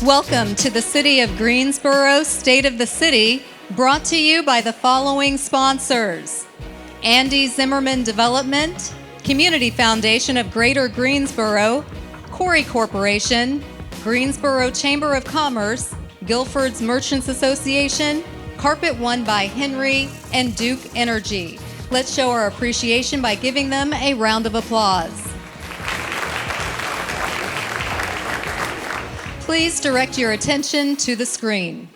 Welcome to the City of Greensboro, State of the City, brought to you by the following sponsors: Andy Zimmerman Development, Community Foundation of Greater Greensboro, Corey Corporation, Greensboro Chamber of Commerce, Guilford's Merchants Association, Carpet One by Henry, and Duke Energy. Let's show our appreciation by giving them a round of applause. Please direct your attention to the screen.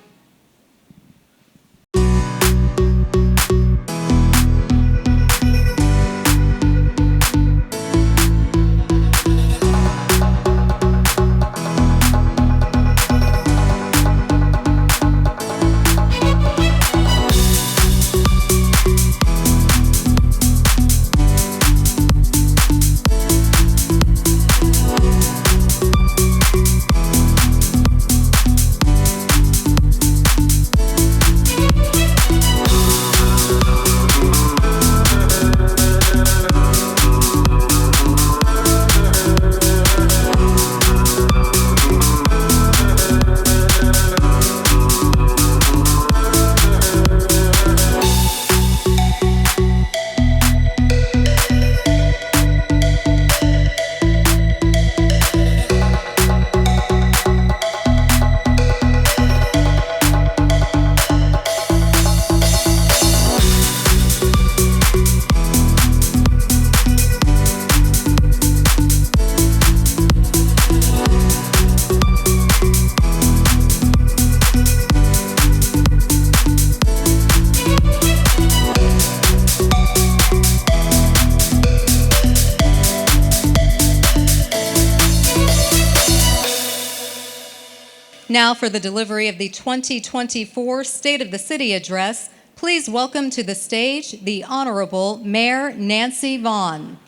Now for the delivery of the 2024 State of the City Address, please welcome to the stage the Honorable Mayor Nancy Vaughan.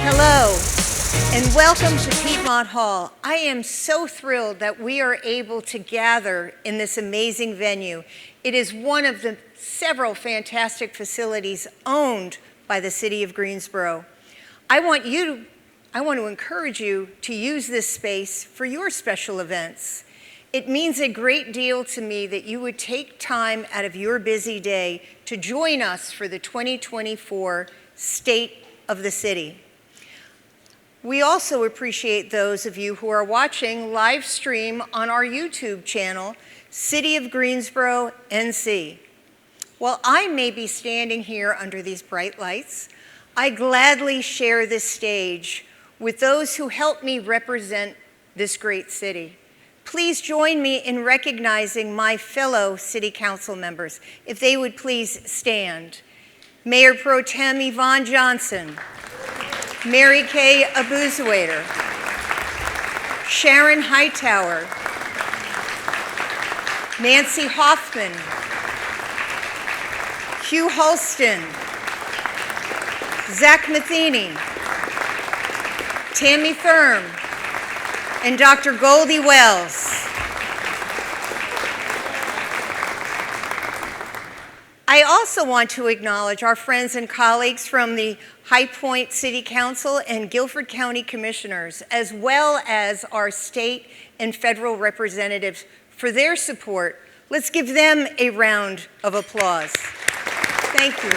Hello, and welcome to Piedmont Hall. I am so thrilled that we are able to gather in this amazing venue. It is one of the several fantastic facilities owned by the City of Greensboro. I want to encourage you to use this space for your special events. It means a great deal to me that you would take time out of your busy day to join us for the 2024 State of the City. We also appreciate those of you who are watching live stream on our YouTube channel, City of Greensboro, NC. While I may be standing here under these bright lights, I gladly share this stage with those who help me represent this great city. Please join me in recognizing my fellow City Council members, if they would please stand. Mayor Pro Tem Yvonne Johnson, Mary Kay Abuzuwaiter, Sharon Hightower, Nancy Hoffman, Hugh Holston, Zach Matheny, Tammy Thurm, and Dr. Goldie Wells. I also want to acknowledge our friends and colleagues from the High Point City Council and Guilford County Commissioners, as well as our state and federal representatives for their support. Let's give them a round of applause. Thank you.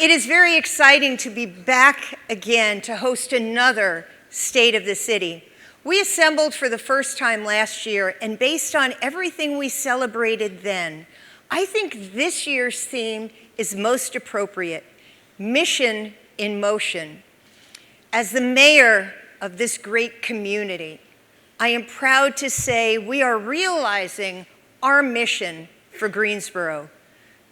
It is very exciting to be back again to host another State of the City. We assembled for the first time last year, and based on everything we celebrated then, I think this year's theme is most appropriate: Mission in Motion. As the mayor of this great community, I am proud to say we are realizing our mission for Greensboro.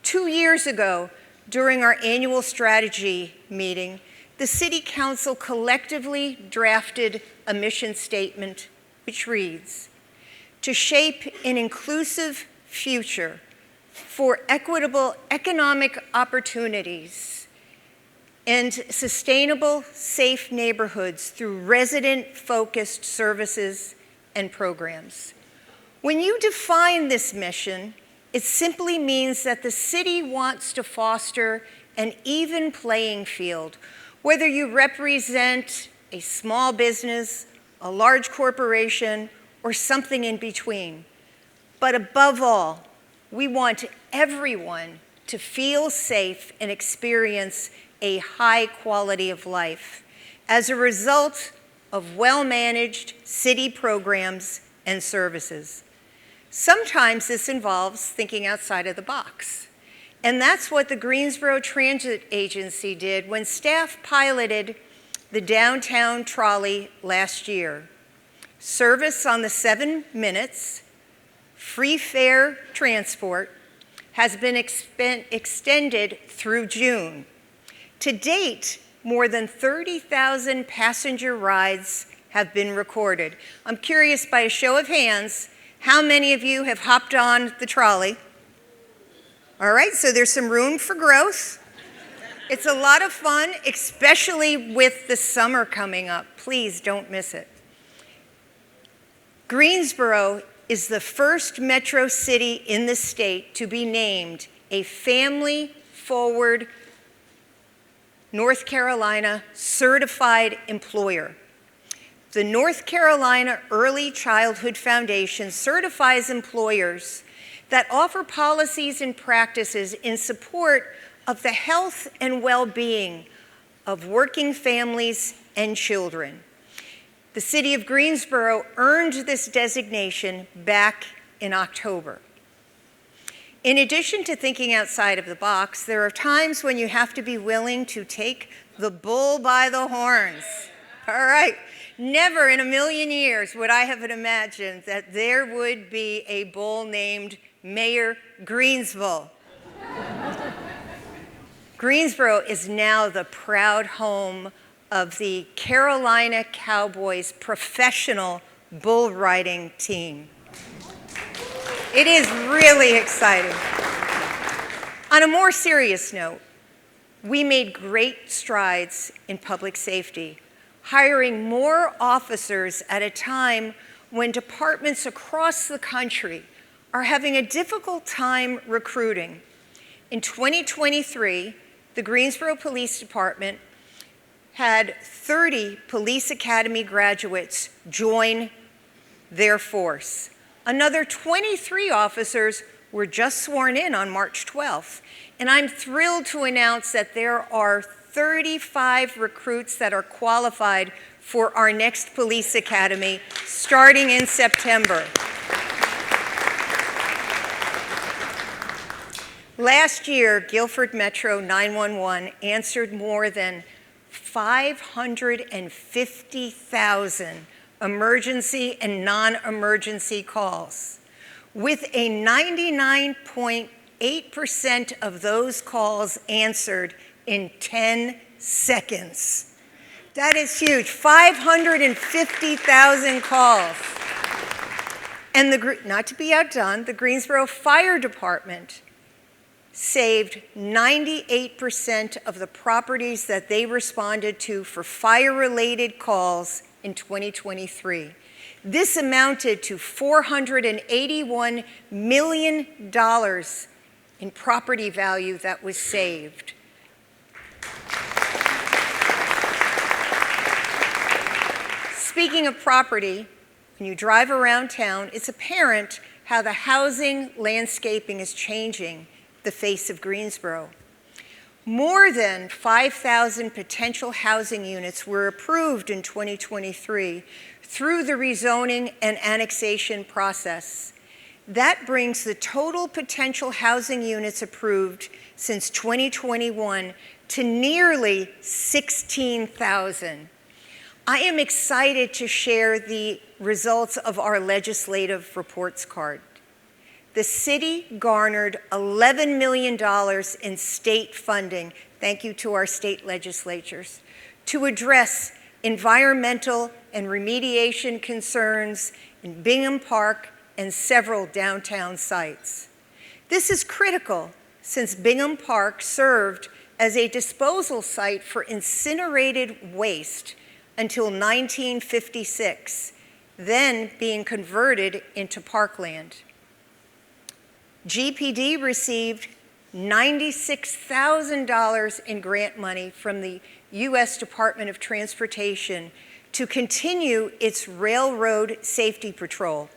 2 years ago, during our annual strategy meeting, the City Council collectively drafted a mission statement which reads, "To shape an inclusive future for equitable economic opportunities and sustainable, safe neighborhoods through resident-focused services and programs." When you define this mission, It simply means that the city wants to foster an even playing field, whether you represent a small business, a large corporation, or something in between. But above all, we want everyone to feel safe and experience a high quality of life as a result of well-managed city programs and services. Sometimes this involves thinking outside of the box. And that's what the Greensboro Transit Agency did when staff piloted the downtown trolley last year. Service on the 7 minutes, free fare transport has been extended through June. To date, more than 30,000 passenger rides have been recorded. I'm curious, by a show of hands, how many of you have hopped on the trolley? All right, so there's some room for growth. It's a lot of fun, especially with the summer coming up. Please don't miss it. Greensboro is the first metro city in the state to be named a family-forward North Carolina certified employer. The North Carolina Early Childhood Foundation certifies employers that offer policies and practices in support of the health and well-being of working families and children. The city of Greensboro earned this designation back in October. In addition to thinking outside of the box, there are times when you have to be willing to take the bull by the horns. All right. Never in a million years would I have imagined that there would be a bull named Mayor Greensville. Greensboro is now the proud home of the Carolina Cowboys professional bull riding team. It is really exciting. On a more serious note, we made great strides in public safety, hiring more officers at a time when departments across the country are having a difficult time recruiting. In 2023, the Greensboro Police Department had 30 Police Academy graduates join their force. Another 23 officers were just sworn in on March 12th, and I'm thrilled to announce that there are 35 recruits that are qualified for our next Police Academy starting in September. Last year, Guilford Metro 911 answered more than 550,000 emergency and non-emergency calls, with a 99.8% of those calls answered in 10 seconds. That is huge, 550,000 calls. And not to be outdone, the Greensboro Fire Department saved 98% of the properties that they responded to for fire-related calls in 2023. This amounted to $481 million in property value that was saved. Speaking of property, when you drive around town, it's apparent how the housing landscaping is changing the face of Greensboro. More than 5,000 potential housing units were approved in 2023 through the rezoning and annexation process. That brings the total potential housing units approved since 2021 to nearly 16,000. I am excited to share the results of our legislative reports card. The city garnered $11 million in state funding, thank you to our state legislatures, to address environmental and remediation concerns in Bingham Park and several downtown sites. This is critical since Bingham Park served as a disposal site for incinerated waste until 1956, then being converted into parkland. GPD received $96,000 in grant money from the U.S. Department of Transportation to continue its railroad safety patrol.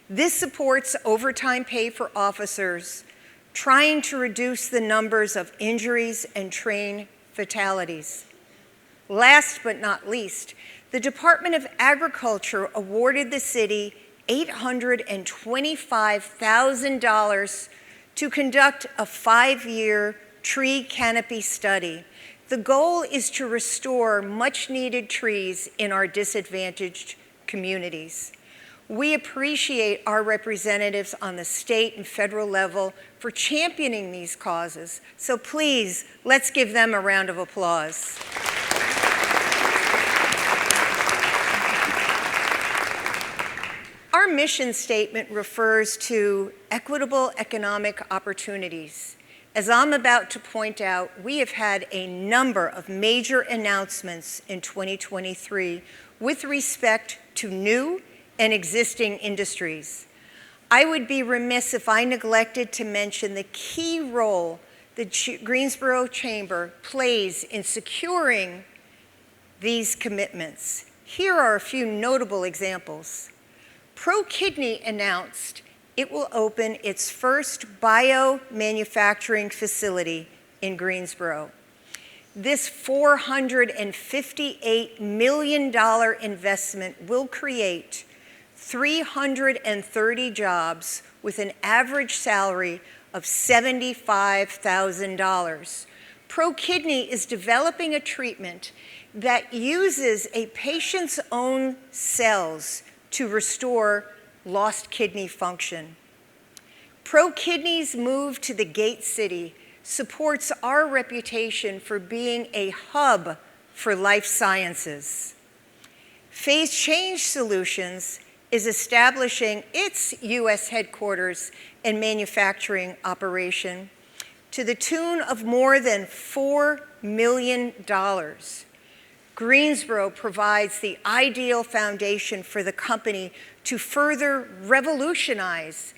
This supports overtime pay for officers trying to reduce the numbers of injuries and train fatalities. Last but not least, the Department of Agriculture awarded the city $825,000 to conduct a 5-year tree canopy study. The goal is to restore much-needed trees in our disadvantaged communities. We appreciate our representatives on the state and federal level for championing these causes. So please, let's give them a round of applause. Our mission statement refers to equitable economic opportunities. As I'm about to point out, we have had a number of major announcements in 2023 with respect to new and existing industries. I would be remiss if I neglected to mention the key role the Greensboro Chamber plays in securing these commitments. Here are a few notable examples. ProKidney announced it will open its first bio-manufacturing facility in Greensboro. This $458 million investment will create 330 jobs with an average salary of $75,000. ProKidney is developing a treatment that uses a patient's own cells to restore lost kidney function. ProKidney's move to the Gate City supports our reputation for being a hub for life sciences. Phase Change Solutions is establishing its U.S. headquarters and manufacturing operation to the tune of more than $4 million. Greensboro provides the ideal foundation for the company to further revolutionize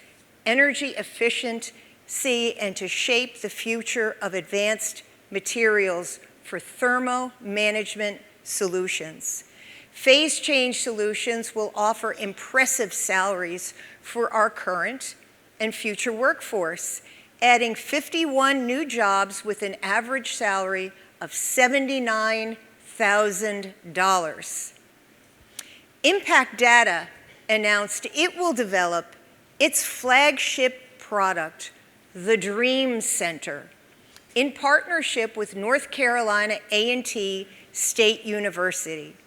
energy efficiency and to shape the future of advanced materials for thermo management solutions. Phase Change Solutions will offer impressive salaries for our current and future workforce, adding 51 new jobs with an average salary of $79,000. Impact Data announced it will develop its flagship product, the Dream Center, in partnership with North Carolina A&T State University.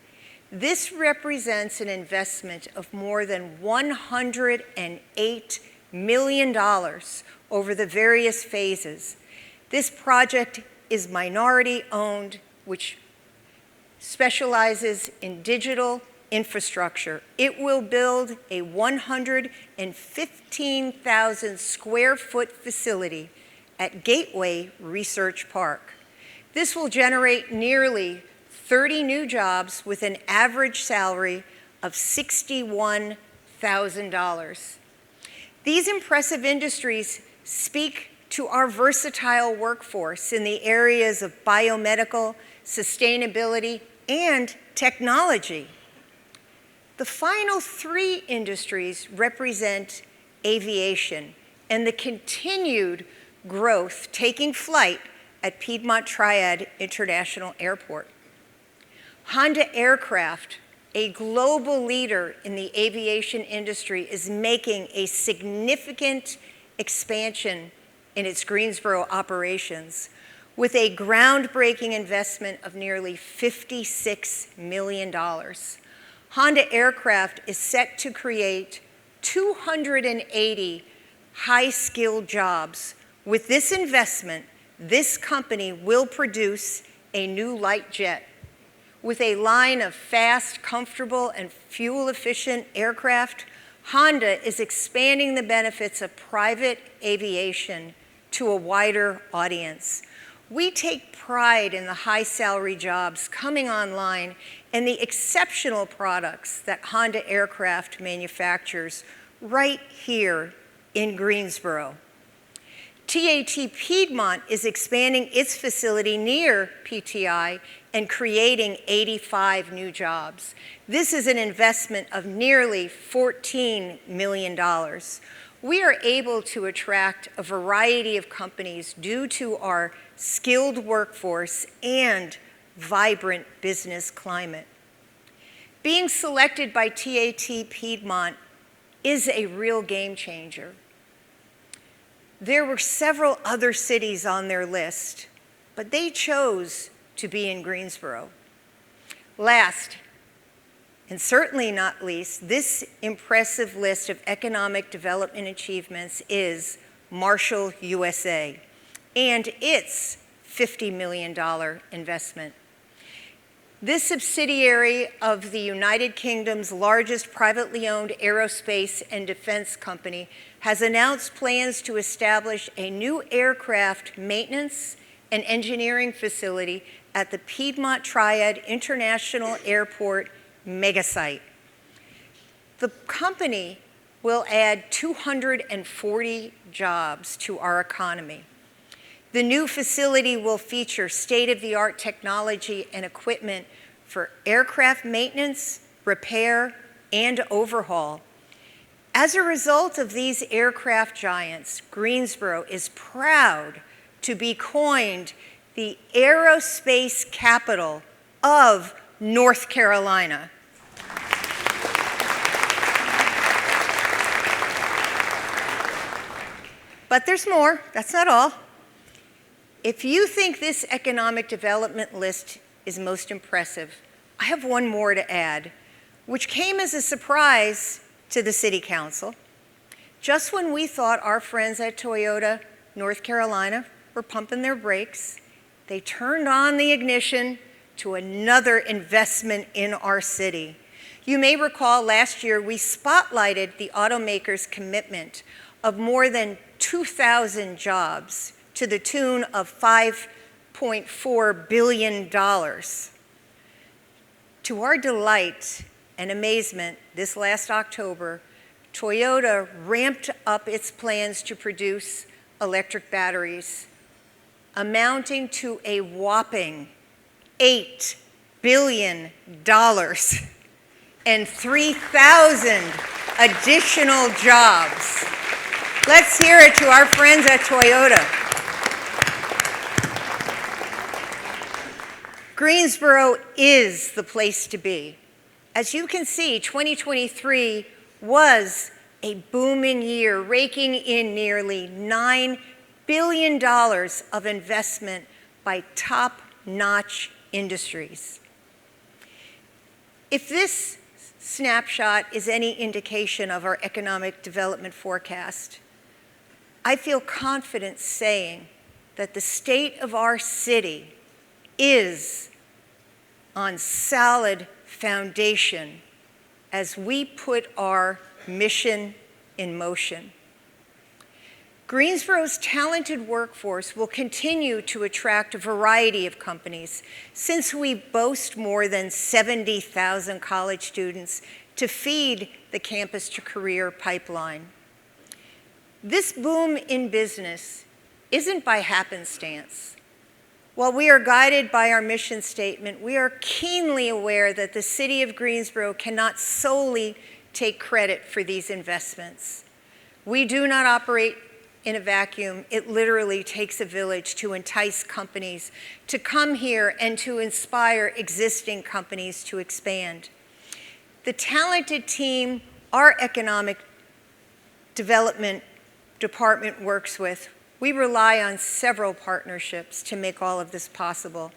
This represents an investment of more than $108 million over the various phases. This project is minority owned, which specializes in digital infrastructure. It will build a 115,000 square foot facility at Gateway Research Park. This will generate nearly 30 new jobs with an average salary of $61,000. These impressive industries speak to our versatile workforce in the areas of biomedical, sustainability, and technology. The final three industries represent aviation and the continued growth taking flight at Piedmont Triad International Airport. Honda Aircraft, a global leader in the aviation industry, is making a significant expansion in its Greensboro operations with a groundbreaking investment of nearly $56 million. Honda Aircraft is set to create 280 high-skilled jobs. With this investment, this company will produce a new light jet. With a line of fast, comfortable, and fuel-efficient aircraft, Honda is expanding the benefits of private aviation to a wider audience. We take pride in the high-salary jobs coming online and the exceptional products that Honda Aircraft manufactures right here in Greensboro. TAT Piedmont is expanding its facility near PTI and creating 85 new jobs. This is an investment of nearly $14 million. We are able to attract a variety of companies due to our skilled workforce and vibrant business climate. Being selected by TAT Piedmont is a real game changer. There were several other cities on their list, but they chose to be in Greensboro. Last, and certainly not least, this impressive list of economic development achievements is Marshall, USA, and its $50 million investment. This subsidiary of the United Kingdom's largest privately owned aerospace and defense company has announced plans to establish a new aircraft maintenance and engineering facility at the Piedmont Triad International Airport megasite. The company will add 240 jobs to our economy. The new facility will feature state-of-the-art technology and equipment for aircraft maintenance, repair, and overhaul. As a result of these aircraft giants, Greensboro is proud to be coined the aerospace capital of North Carolina. But there's more, that's not all. If you think this economic development list is most impressive, I have one more to add, which came as a surprise to the City Council. Just when we thought our friends at Toyota, North Carolina, were pumping their brakes, they turned on the ignition to another investment in our city. You may recall last year we spotlighted the automaker's commitment of more than 2,000 jobs to the tune of $5.4 billion. To our delight and amazement, this last October, Toyota ramped up its plans to produce electric batteries, amounting to a whopping $8 billion and 3,000 additional jobs. Let's hear it to our friends at Toyota. Greensboro is the place to be. As you can see, 2023 was a booming year, raking in nearly $9 billion of investment by top-notch industries. If this snapshot is any indication of our economic development forecast, I feel confident saying that the state of our city is on solid foundation as we put our mission in motion. Greensboro's talented workforce will continue to attract a variety of companies since we boast more than 70,000 college students to feed the campus to career pipeline. This boom in business isn't by happenstance. While we are guided by our mission statement, we are keenly aware that the city of Greensboro cannot solely take credit for these investments. We do not operate in a vacuum. It literally takes a village to entice companies to come here and to inspire existing companies to expand. The talented team our economic development department works with, we rely on several partnerships to make all of this possible.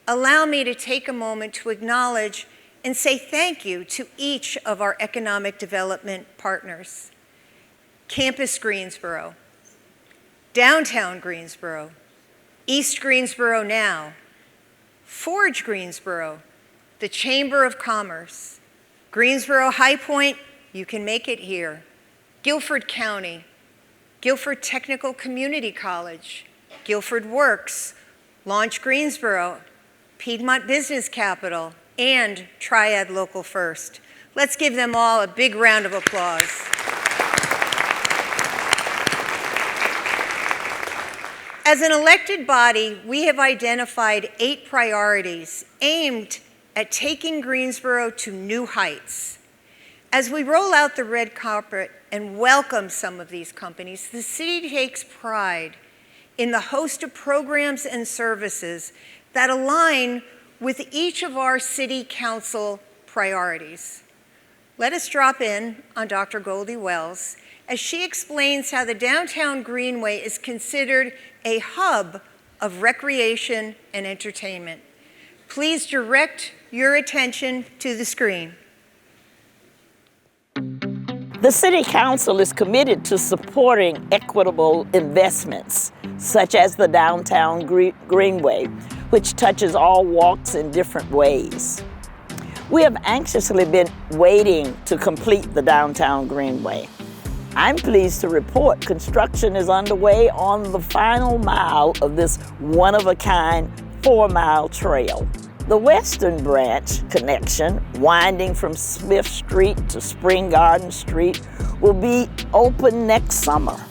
Allow me to take a moment to acknowledge and say thank you to each of our economic development partners. Campus Greensboro, Downtown Greensboro, East Greensboro Now, Forge Greensboro, the Chamber of Commerce, Greensboro High Point, you can make it here, Guilford County, Guilford Technical Community College, Guilford Works, Launch Greensboro, Piedmont Business Capital, and Triad Local First. Let's give them all a big round of applause. As an elected body, we have identified 8 priorities aimed at taking Greensboro to new heights. As we roll out the red carpet and welcome some of these companies, the city takes pride in the host of programs and services that align with each of our city council priorities. Let us drop in on Dr. Goldie Wells as she explains how the downtown Greenway is considered a hub of recreation and entertainment. Please direct your attention to the screen. The City Council is committed to supporting equitable investments, such as the downtown Greenway, which touches all walks in different ways. We have anxiously been waiting to complete the downtown Greenway. I'm pleased to report construction is underway on the final mile of this one-of-a-kind 4-mile trail. The western branch connection, winding from Smith Street to Spring Garden Street, will be open next summer.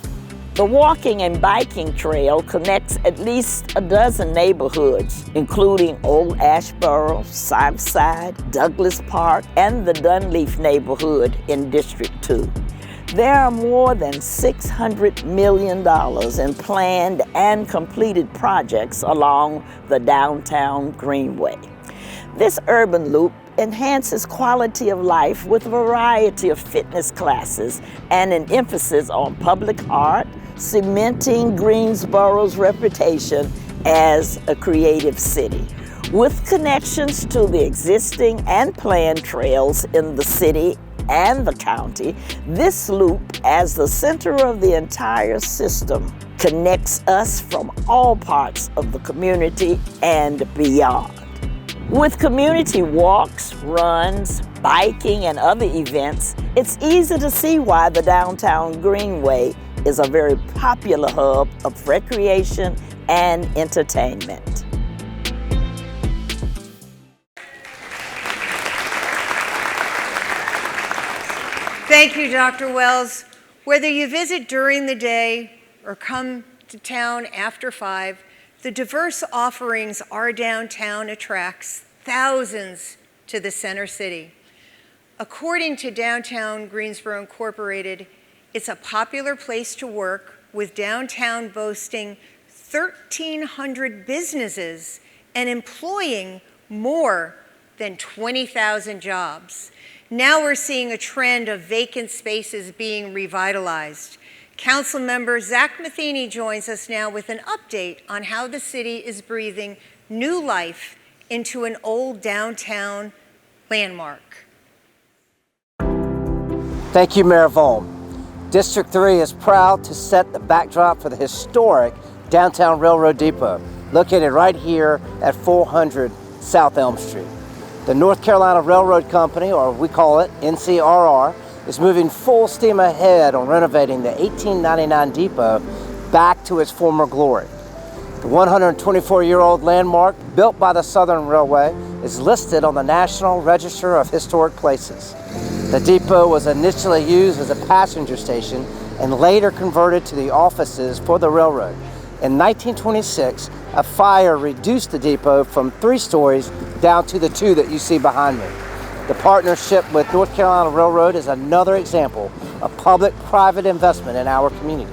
The walking and biking trail connects at least a dozen neighborhoods, including Old Ashboro, Southside, Douglas Park, and the Dunleaf neighborhood in District 2. There are more than $600 million in planned and completed projects along the downtown Greenway. This urban loop enhances quality of life with a variety of fitness classes and an emphasis on public art, cementing Greensboro's reputation as a creative city. With connections to the existing and planned trails in the city and the county, this loop, as the center of the entire system, connects us from all parts of the community and beyond. With community walks, runs, biking, and other events, it's easy to see why the downtown Greenway is a very popular hub of recreation and entertainment. Thank you, Dr. Wells. Whether you visit during the day or come to town after 5, the diverse offerings our downtown attracts thousands to the center city. According to Downtown Greensboro Incorporated, it's a popular place to work, with downtown boasting 1,300 businesses and employing more than 20,000 jobs. Now we're seeing a trend of vacant spaces being revitalized. Councilmember Zach Matheny joins us now with an update on how the city is breathing new life into an old downtown landmark. Thank you, Mayor Vaughan. District 3 is proud to set the backdrop for the historic downtown Railroad Depot, located right here at 400 South Elm Street. The North Carolina Railroad Company, or we call it NCRR, is moving full steam ahead on renovating the 1899 depot back to its former glory. The 124-year-old landmark, built by the Southern Railway, is listed on the National Register of Historic Places. The depot was initially used as a passenger station and later converted to the offices for the railroad. In 1926, a fire reduced the depot from 3 stories down to the 2 that you see behind me. The partnership with North Carolina Railroad is another example of public-private investment in our community.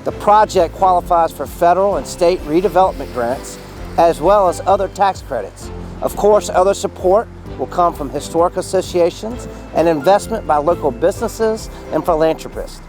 The project qualifies for federal and state redevelopment grants, as well as other tax credits. Of course, other support will come from historic associations and investment by local businesses and philanthropists.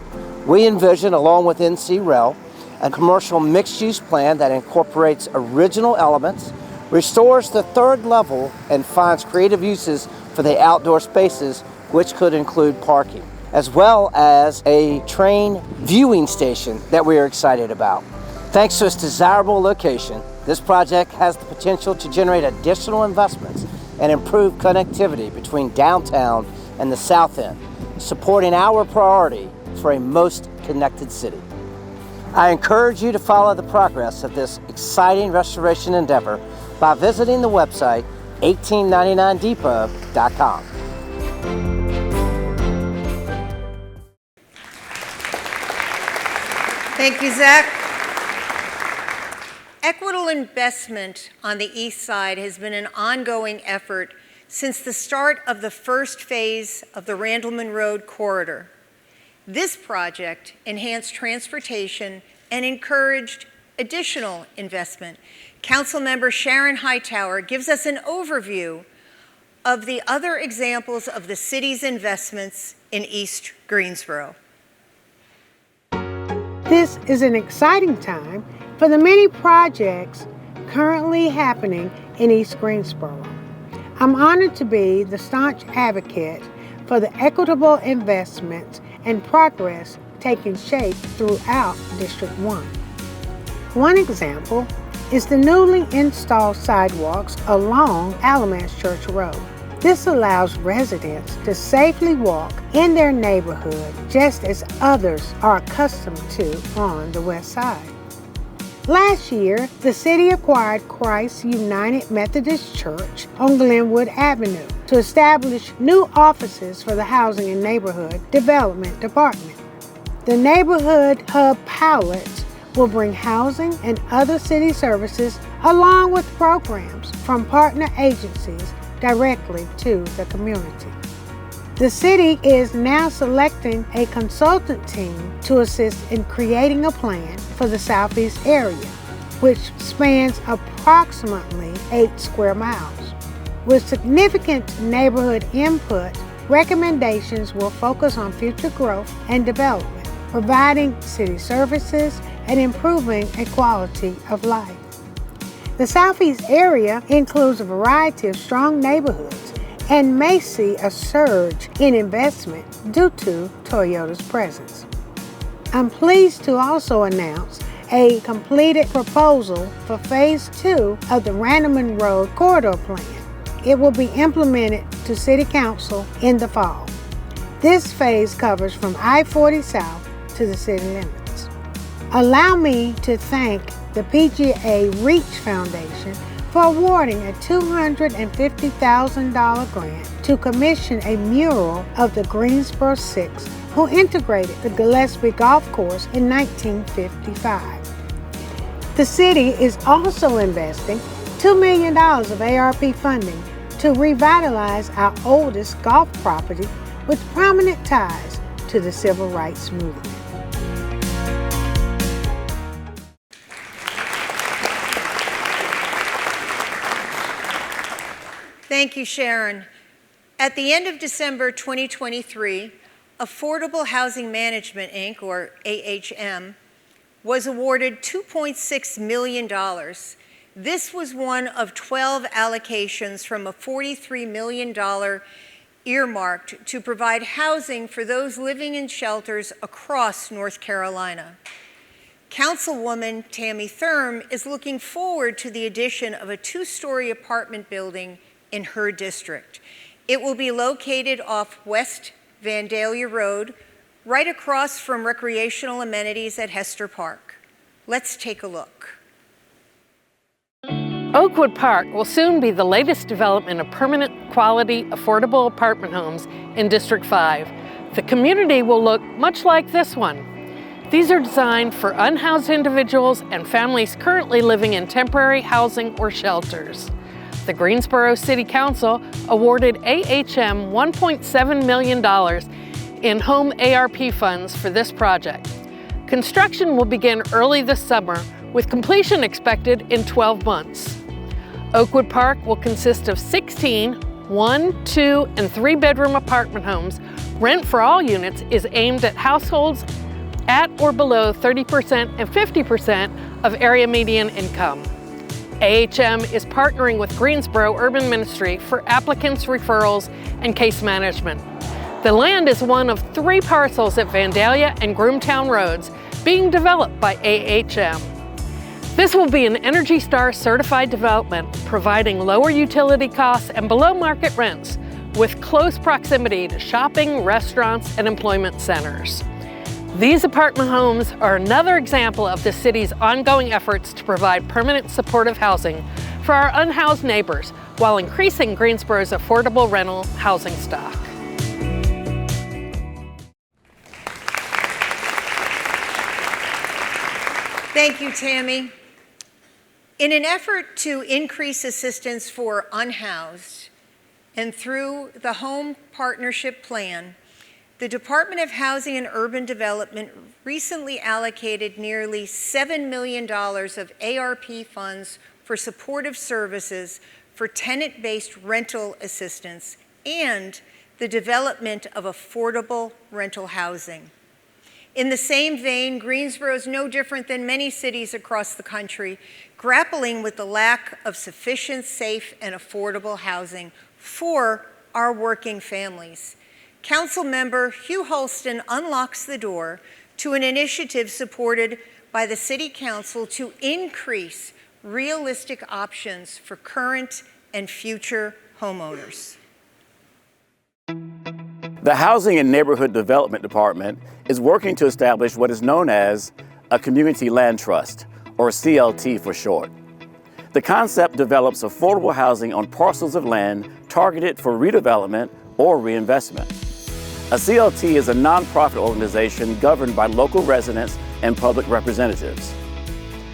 We envision, along with NC Rail, a commercial mixed-use plan that incorporates original elements, restores the 3rd level, and finds creative uses for the outdoor spaces, which could include parking, as well as a train viewing station that we are excited about. Thanks to its desirable location, this project has the potential to generate additional investments and improve connectivity between downtown and the South End, supporting our priority for a most connected city. I encourage you to follow the progress of this exciting restoration endeavor by visiting the website 1899depot.com. Thank you, Zach. Equitable investment on the east side has been an ongoing effort since the start of the first phase of the Randleman Road corridor. This project enhanced transportation and encouraged additional investment. Councilmember Sharon Hightower gives us an overview of the other examples of the city's investments in East Greensboro. This is an exciting time for the many projects currently happening in East Greensboro. I'm honored to be the staunch advocate for the equitable investments and progress taking shape throughout District 1. One example is the newly installed sidewalks along Alamance Church Road. This allows residents to safely walk in their neighborhood just as others are accustomed to on the west side. Last year, the city acquired Christ United Methodist Church on Glenwood Avenue to establish new offices for the Housing and Neighborhood Development Department. The Neighborhood Hub pilots will bring housing and other city services along with programs from partner agencies directly to the community. The city is now selecting a consultant team to assist in creating a plan for the southeast area, which spans approximately 8 square miles. With significant neighborhood input, recommendations will focus on future growth and development, providing city services and improving a quality of life. The southeast area includes a variety of strong neighborhoods and may see a surge in investment due to Toyota's presence. I'm pleased to also announce a completed proposal for Phase 2 of the Randleman Road Corridor Plan. It will be implemented to City Council in the fall. This phase covers from I-40 South to the city limits. Allow me to thank the PGA Reach Foundation for awarding a $250,000 grant to commission a mural of the Greensboro Six, who integrated the Gillespie Golf Course in 1955. The city is also investing $2 million of ARP funding to revitalize our oldest golf property with prominent ties to the civil rights movement. Thank you, Sharon. At the end of December 2023, Affordable Housing Management, Inc., or AHM, was awarded $2.6 million. This was one of 12 allocations from a $43 million earmarked to provide housing for those living in shelters across North Carolina. Councilwoman Tammy Thurm is looking forward to the addition of a 2-story apartment building in her district. It will be located off West Vandalia Road, right across from recreational amenities at Hester Park. Let's take a look. Oakwood Park will soon be the latest development of permanent, quality, affordable apartment homes in District 5. The community will look much like this one. These are designed for unhoused individuals and families currently living in temporary housing or shelters. The Greensboro City Council awarded AHM $1.7 million in home ARP funds for this project. Construction will begin early this summer, with completion expected in 12 months. Oakwood Park will consist of 16 1-, 2-, and 3-bedroom apartment homes. Rent for all units is aimed at households at or below 30% and 50% of area median income. AHM is partnering with Greensboro Urban Ministry for applicants, referrals, and case management. The land is one of 3 parcels at Vandalia and Groomtown Roads being developed by AHM. This will be an Energy Star certified development, providing lower utility costs and below market rents with close proximity to shopping, restaurants, and employment centers. These apartment homes are another example of the city's ongoing efforts to provide permanent supportive housing for our unhoused neighbors while increasing Greensboro's affordable rental housing stock. Thank you, Tammy. In an effort to increase assistance for unhoused, and through the Home Partnership Plan, the Department of Housing and Urban Development recently allocated nearly $7 million of ARP funds for supportive services for tenant-based rental assistance and the development of affordable rental housing. In the same vein, Greensboro is no different than many cities across the country, grappling with the lack of sufficient, safe, and affordable housing for our working families. Councilmember Hugh Holston unlocks the door to an initiative supported by the City Council to increase realistic options for current and future homeowners. The Housing and Neighborhood Development Department is working to establish what is known as a Community Land Trust, or CLT for short. The concept develops affordable housing on parcels of land targeted for redevelopment or reinvestment. A CLT is a nonprofit organization governed by local residents and public representatives.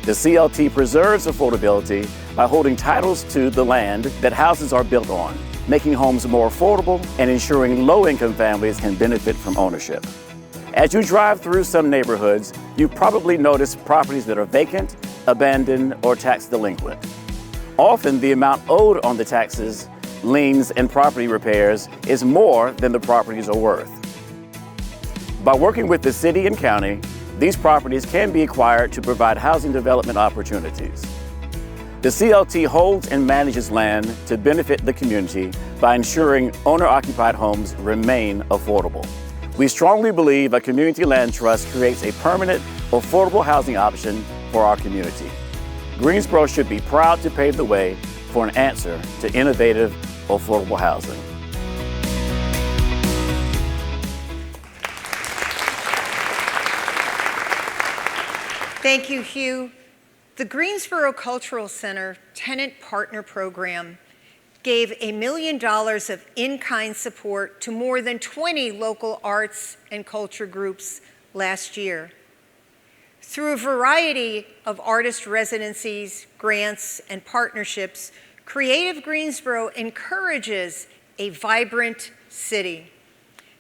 The CLT preserves affordability by holding titles to the land that houses are built on, making homes more affordable and ensuring low-income families can benefit from ownership. As you drive through some neighborhoods, you probably notice properties that are vacant, abandoned, or tax delinquent. Often, the amount owed on the taxes, liens, and property repairs is more than the properties are worth. By working with the city and county, these properties can be acquired to provide housing development opportunities. The CLT holds and manages land to benefit the community by ensuring owner-occupied homes remain affordable. We strongly believe a community land trust creates a permanent, affordable housing option for our community. Greensboro should be proud to pave the way for an answer to innovative, affordable housing. Thank you, Hugh. The Greensboro Cultural Center Tenant Partner Program gave $1 million of in-kind support to more than 20 local arts and culture groups last year. Through a variety of artist residencies, grants, and partnerships, Creative Greensboro encourages a vibrant city.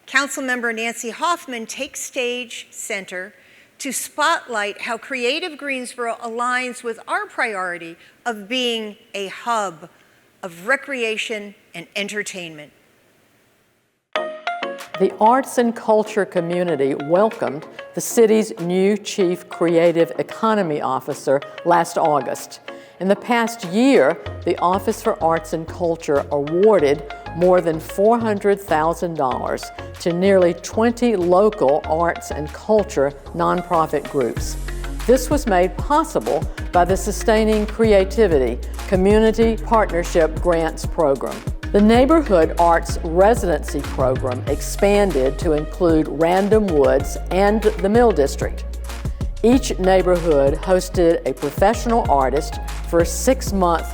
Councilmember Nancy Hoffman takes stage center to spotlight how Creative Greensboro aligns with our priority of being a hub of recreation and entertainment. The arts and culture community welcomed the city's new Chief Creative Economy Officer last August. In the past year, the Office for Arts and Culture awarded more than $400,000 to nearly 20 local arts and culture nonprofit groups. This was made possible by the Sustaining Creativity Community Partnership Grants Program. The Neighborhood Arts Residency Program expanded to include Random Woods and the Mill District. Each neighborhood hosted a professional artist for a 6-month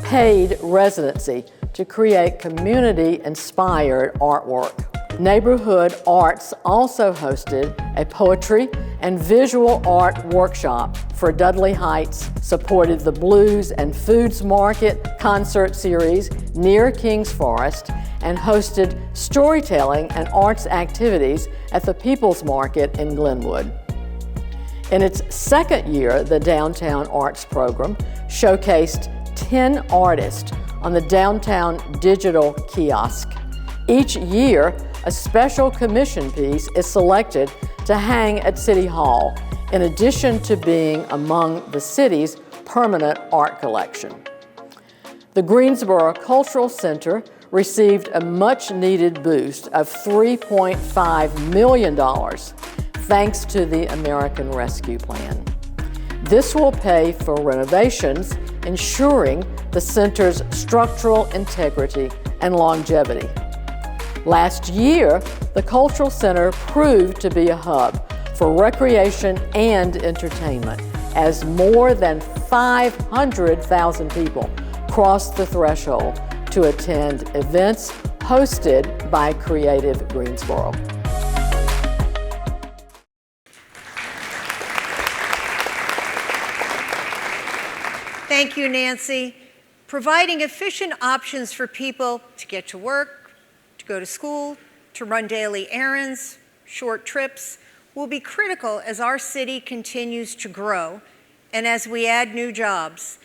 paid residency to create community-inspired artwork. Neighborhood Arts also hosted a poetry and visual art workshop for Dudley Heights, supported the Blues and Foods Market concert series near Kings Forest, and hosted storytelling and arts activities at the People's Market in Glenwood. In its second year, the Downtown Arts Program showcased 10 artists on the Downtown Digital Kiosk. Each year, a special commission piece is selected to hang at City Hall, in addition to being among the city's permanent art collection. The Greensboro Cultural Center received a much-needed boost of $3.5 million thanks to the American Rescue Plan. This will pay for renovations, ensuring the center's structural integrity and longevity. Last year, the Cultural Center proved to be a hub for recreation and entertainment, as more than 500,000 people crossed the threshold to attend events hosted by Creative Greensboro. Thank you, Nancy. Providing efficient options for people to get to work, to go to school, to run daily errands, short trips, will be critical as our city continues to grow and as we add new jobs.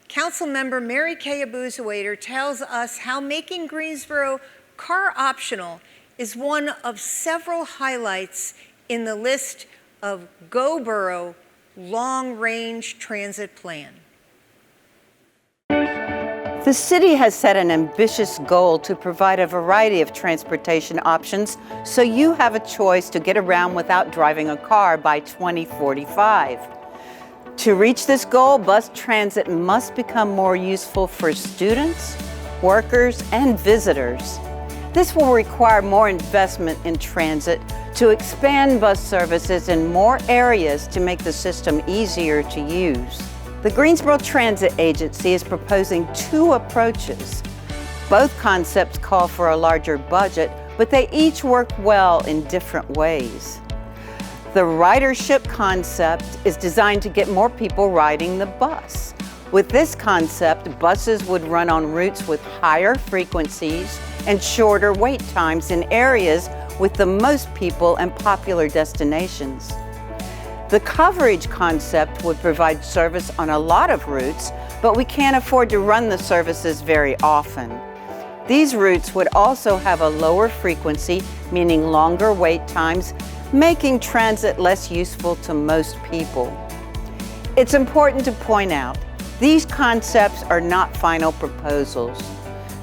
Councilmember Mary Kay Abuzawader tells us how making Greensboro car optional is one of several highlights in the list of Go Borough long-range transit plan. The city has set an ambitious goal to provide a variety of transportation options so you have a choice to get around without driving a car by 2045. To reach this goal, bus transit must become more useful for students, workers, and visitors. This will require more investment in transit to expand bus services in more areas to make the system easier to use. The Greensboro Transit Agency is proposing two approaches. Both concepts call for a larger budget, but they each work well in different ways. The ridership concept is designed to get more people riding the bus. With this concept, buses would run on routes with higher frequencies and shorter wait times in areas with the most people and popular destinations. The coverage concept would provide service on a lot of routes, but we can't afford to run the services very often. These routes would also have a lower frequency, meaning longer wait times, making transit less useful to most people. It's important to point out, these concepts are not final proposals.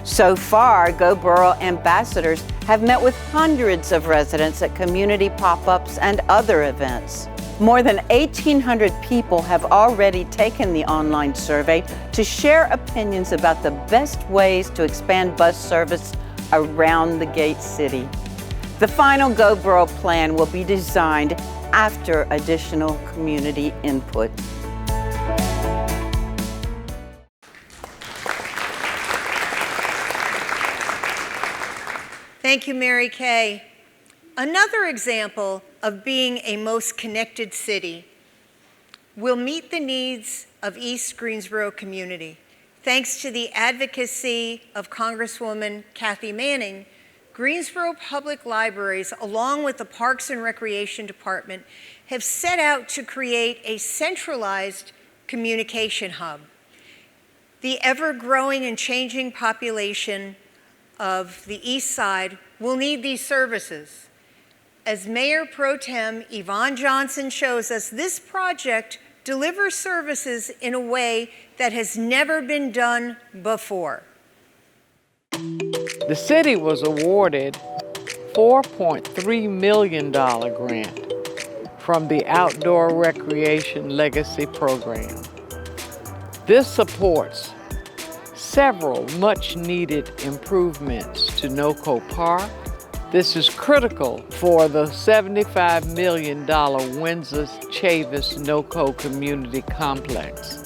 So far, Go Borough ambassadors have met with hundreds of residents at community pop-ups and other events. More than 1,800 people have already taken the online survey to share opinions about the best ways to expand bus service around the Gate City. The final Go Borough plan will be designed after additional community input. Thank you, Mary Kay. Another example of being a most connected city will meet the needs of East Greensboro community. Thanks to the advocacy of Congresswoman Kathy Manning, Greensboro Public Libraries, along with the Parks and Recreation Department, have set out to create a centralized communication hub. The ever-growing and changing population of the East Side will need these services. As Mayor Pro Tem Yvonne Johnson shows us, this project delivers services in a way that has never been done before. The city was awarded $4.3 million grant from the Outdoor Recreation Legacy Program. This supports several much-needed improvements to NoCo Park. This is critical for the $75 million Windsor-Chavis NoCo Community Complex.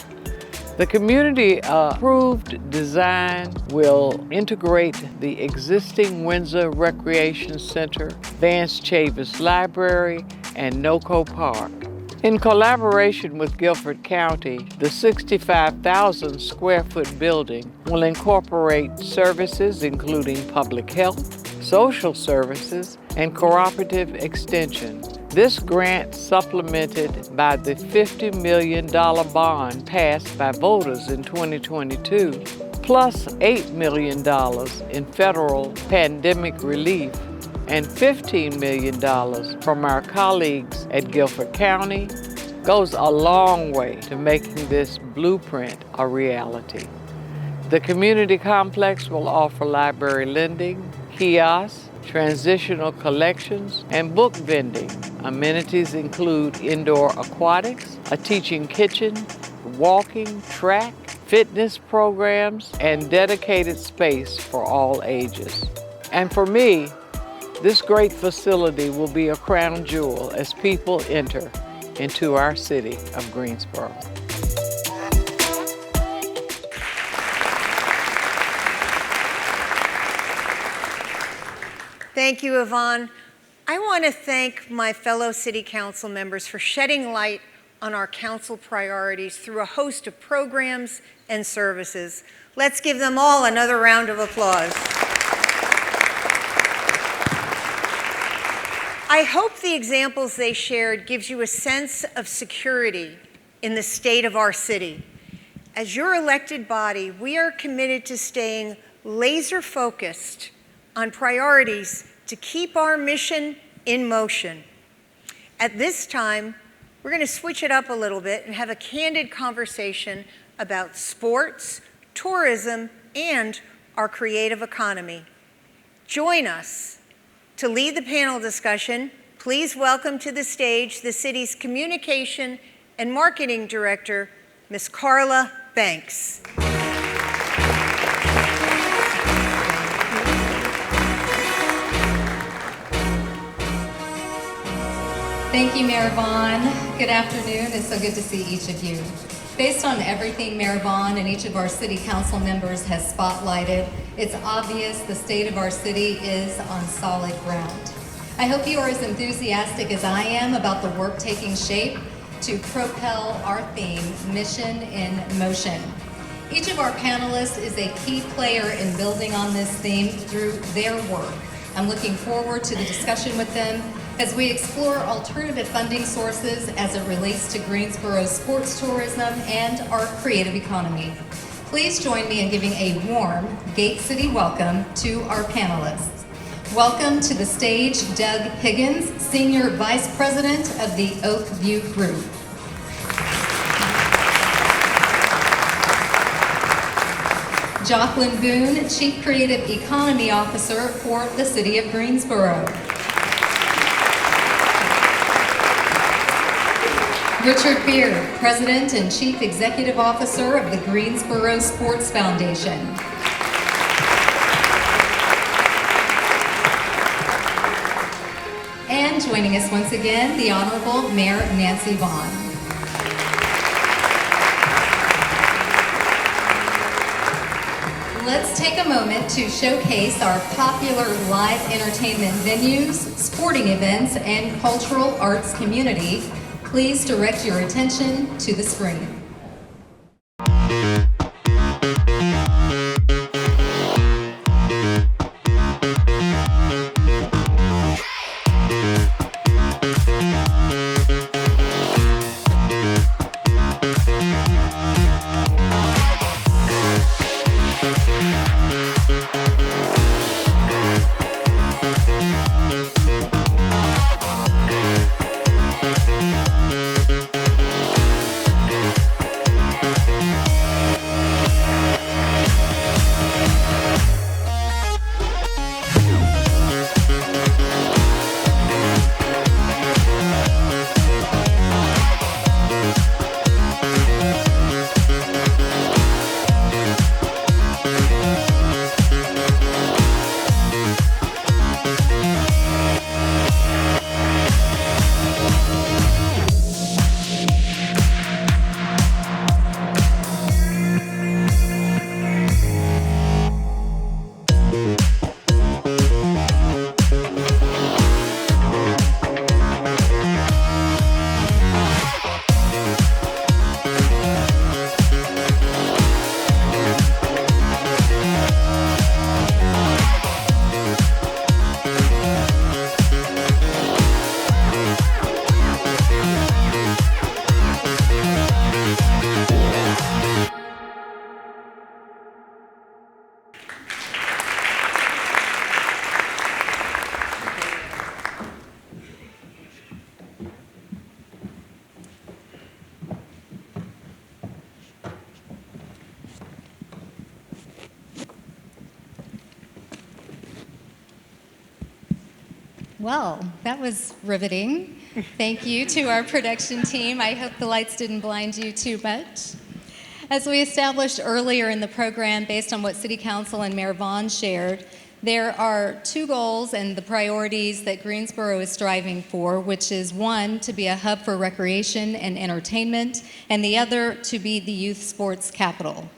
The community-approved design will integrate the existing Windsor Recreation Center, Vance Chavis Library, and NoCo Park. In collaboration with Guilford County, the 65,000 square foot building will incorporate services including public health, social services, and cooperative extension. This grant, supplemented by the $50 million bond passed by voters in 2022, plus $8 million in federal pandemic relief, and $15 million from our colleagues at Guilford County, goes a long way to making this blueprint a reality. The community complex will offer library lending, kiosks, transitional collections, and book vending. Amenities include indoor aquatics, a teaching kitchen, walking, track, fitness programs, and dedicated space for all ages. And for me, this great facility will be a crown jewel as people enter into our city of Greensboro. Thank you, Yvonne. I want to thank my fellow city council members for shedding light on our council priorities through a host of programs and services. Let's give them all another round of applause. I hope the examples they shared gives you a sense of security in the state of our city. As your elected body, we are committed to staying laser focused on priorities to keep our mission in motion. At this time, we're going to switch it up a little bit and have a candid conversation about sports, tourism, and our creative economy. Join us to lead the panel discussion. Please welcome to the stage the city's Communication and Marketing Director, Ms. Carla Banks. Thank you, Mayor Vaughan. Good afternoon. It's so good to see each of you. Based on everything Mayor Vaughan and each of our city council members has spotlighted, it's obvious the state of our city is on solid ground. I hope you are as enthusiastic as I am about the work taking shape to propel our theme, Mission in Motion. Each of our panelists is a key player in building on this theme through their work. I'm looking forward to the discussion with them as we explore alternative funding sources as it relates to Greensboro's sports tourism and our creative economy. Please join me in giving a warm Gate City welcome to our panelists. Welcome to the stage, Doug Higgons, Senior Vice President of the Oak View Group. JocQuelyn Boone, Chief Creative Economy Officer for the City of Greensboro. Richard Beard, President and Chief Executive Officer of the Greensboro Sports Foundation. And joining us once again, the Honorable Mayor Nancy Vaughan. Let's take a moment to showcase our popular live entertainment venues, sporting events, and cultural arts community. Please direct your attention to the screen. Well, that was riveting. Thank you to our production team. I hope the lights didn't blind you too much. As we established earlier in the program, based on what City Council and Mayor Vaughan shared, there are two goals and the priorities that Greensboro is striving for, which is one, to be a hub for recreation and entertainment, and the other, to be the youth sports capital.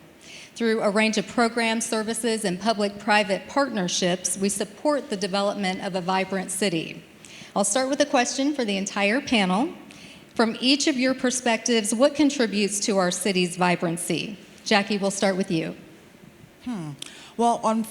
Through a range of programs, services, and public-private partnerships, we support the development of a vibrant city. I'll start with a question for the entire panel. From each of your perspectives, what contributes to our city's vibrancy? Jackie, we'll start with you. Well, when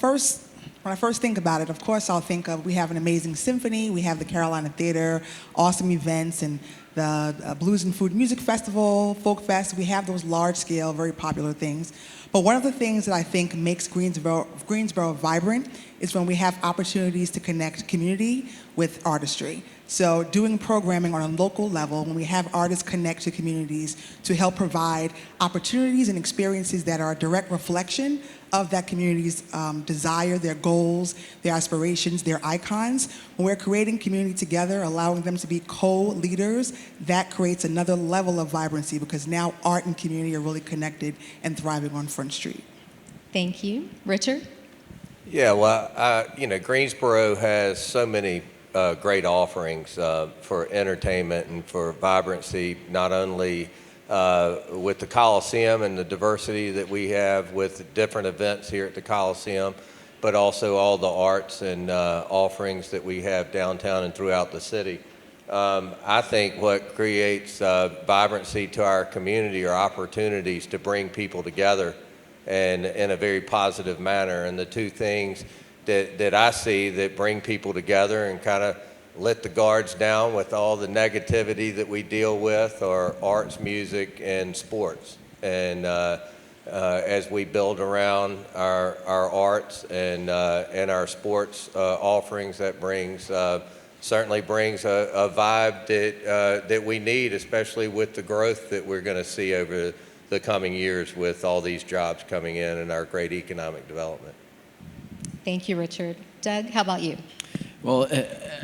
I first think about it, of course, I'll think of we have an amazing symphony, we have the Carolina Theater, awesome events, and the Blues and Food Music Festival, Folk Fest. We have those large-scale, very popular things. But one of the things that I think makes Greensboro vibrant is when we have opportunities to connect community with artistry. So doing programming on a local level, when we have artists connect to communities to help provide opportunities and experiences that are a direct reflection of that community's desire, their goals, their aspirations, their icons. When we're creating community together, allowing them to be co-leaders, that creates another level of vibrancy because now art and community are really connected and thriving on Front Street. Thank you. Richard? Yeah, well, Greensboro has so many great offerings for entertainment and for vibrancy, not only with the Coliseum and the diversity that we have with different events here at the Coliseum, but also all the arts and offerings that we have downtown and throughout the city. I think what creates vibrancy to our community are opportunities to bring people together and in a very positive manner. And the two things that I see that bring people together and kind of let the guards down with all the negativity that we deal with are arts, music, and sports. And as we build around our arts and our sports offerings, that certainly brings a vibe that we need, especially with the growth that we're going to see over the coming years with all these jobs coming in and our great economic development. Thank you, Richard. Doug, how about you? Well,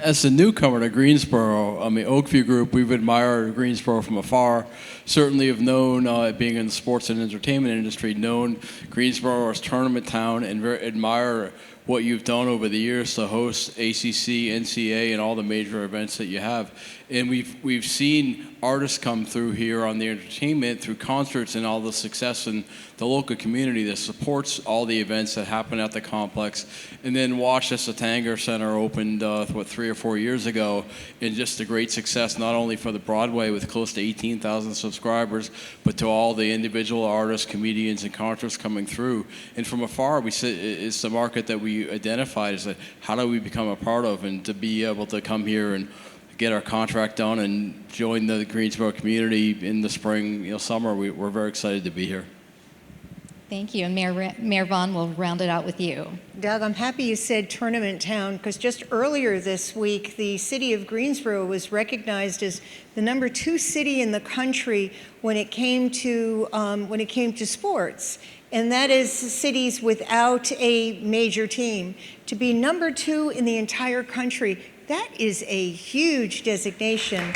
as a newcomer to Greensboro, Oakview Group, we've admired Greensboro from afar. Certainly have known, being in the sports and entertainment industry, known Greensboro as tournament town and admire what you've done over the years to host ACC, NCAA, and all the major events that you have. And we've seen artists come through here on the entertainment through concerts and all the success in the local community that supports all the events that happen at the complex. And then watched as the Tanger Center opened, 3 or 4 years ago, and just a great success not only for the Broadway with close to 18,000 subscribers, but to all the individual artists, comedians, and concerts coming through. And from afar, it's the market that we identified as how do we become a part of, and to be able to come here and get our contract done and join the Greensboro community in the spring, summer. We're very excited to be here. Thank you. And Mayor Vaughan will round it out with you. Doug, I'm happy you said tournament town because just earlier this week, the city of Greensboro was recognized as the #2 city in the country when it came to sports. And that is cities without a major team. To be #2 in the entire country, that is a huge designation.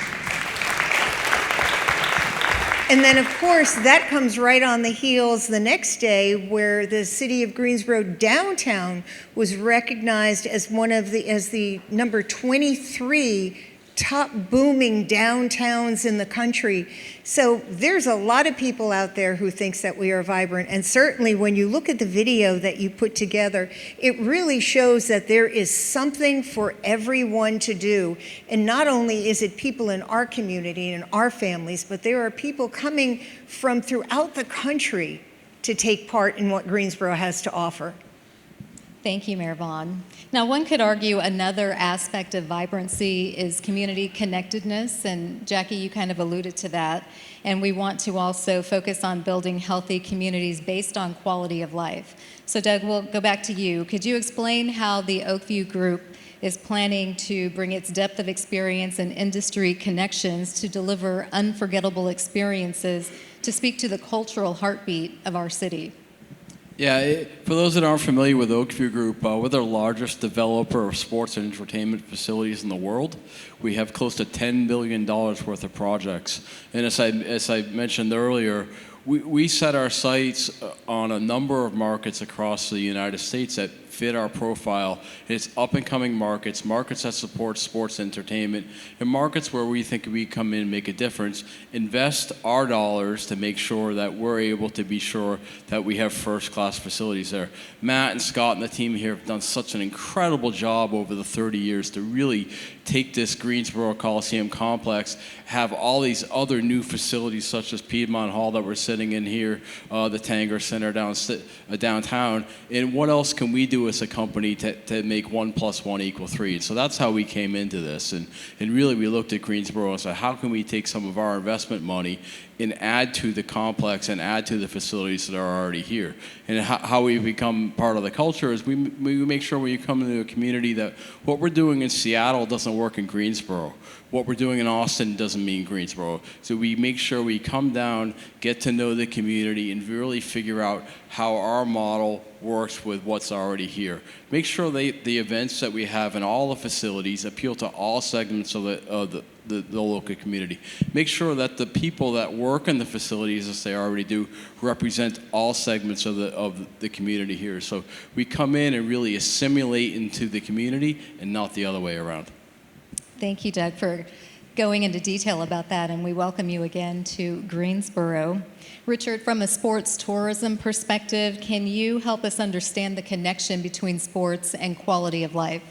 And then, of course, that comes right on the heels the next day where the city of Greensboro downtown was recognized as the number 23 top booming downtowns in the country. So there's a lot of people out there who thinks that we are vibrant. And certainly when you look at the video that you put together, it really shows that there is something for everyone to do. And not only is it people in our community and our families, but there are people coming from throughout the country to take part in what Greensboro has to offer. Thank you, Mayor Vaughan. Now, one could argue another aspect of vibrancy is community connectedness, and Jackie, you kind of alluded to that. And we want to also focus on building healthy communities based on quality of life. So, Doug, we'll go back to you. Could you explain how the Oakview Group is planning to bring its depth of experience and industry connections to deliver unforgettable experiences to speak to the cultural heartbeat of our city? Yeah, for those that aren't familiar with Oakview Group, we're the largest developer of sports and entertainment facilities in the world. We have close to $10 billion worth of projects. And as I mentioned earlier, we set our sights on a number of markets across the United States that fit our profile. It's up-and-coming markets, markets that support sports entertainment, and markets where we think we come in and make a difference, invest our dollars to make sure that we're able to be sure that we have first-class facilities there. Matt and Scott and the team here have done such an incredible job over the 30 years to really take this Greensboro Coliseum complex, have all these other new facilities such as Piedmont Hall that we're sitting in here, the Tanger Center downtown, and what else can we do as a company to make 1 + 1 = 3? And so that's how we came into this, and really we looked at Greensboro and said, how can we take some of our investment money and add to the complex and add to the facilities that are already here? And how we become part of the culture is we make sure when you come into a community that what we're doing in Seattle doesn't work in Greensboro. What we're doing in Austin doesn't mean Greensboro. So we make sure we come down, get to know the community, and really figure out how our model works with what's already here. Make sure the events that we have in all the facilities appeal to all segments of the local community. Make sure that the people that work in the facilities, as they already do, represent all segments of the community here. So we come in and really assimilate into the community and not the other way around. Thank you, Doug, for going into detail about that, and we welcome you again to Greensboro. Richard, from a sports tourism perspective, can you help us understand the connection between sports and quality of life?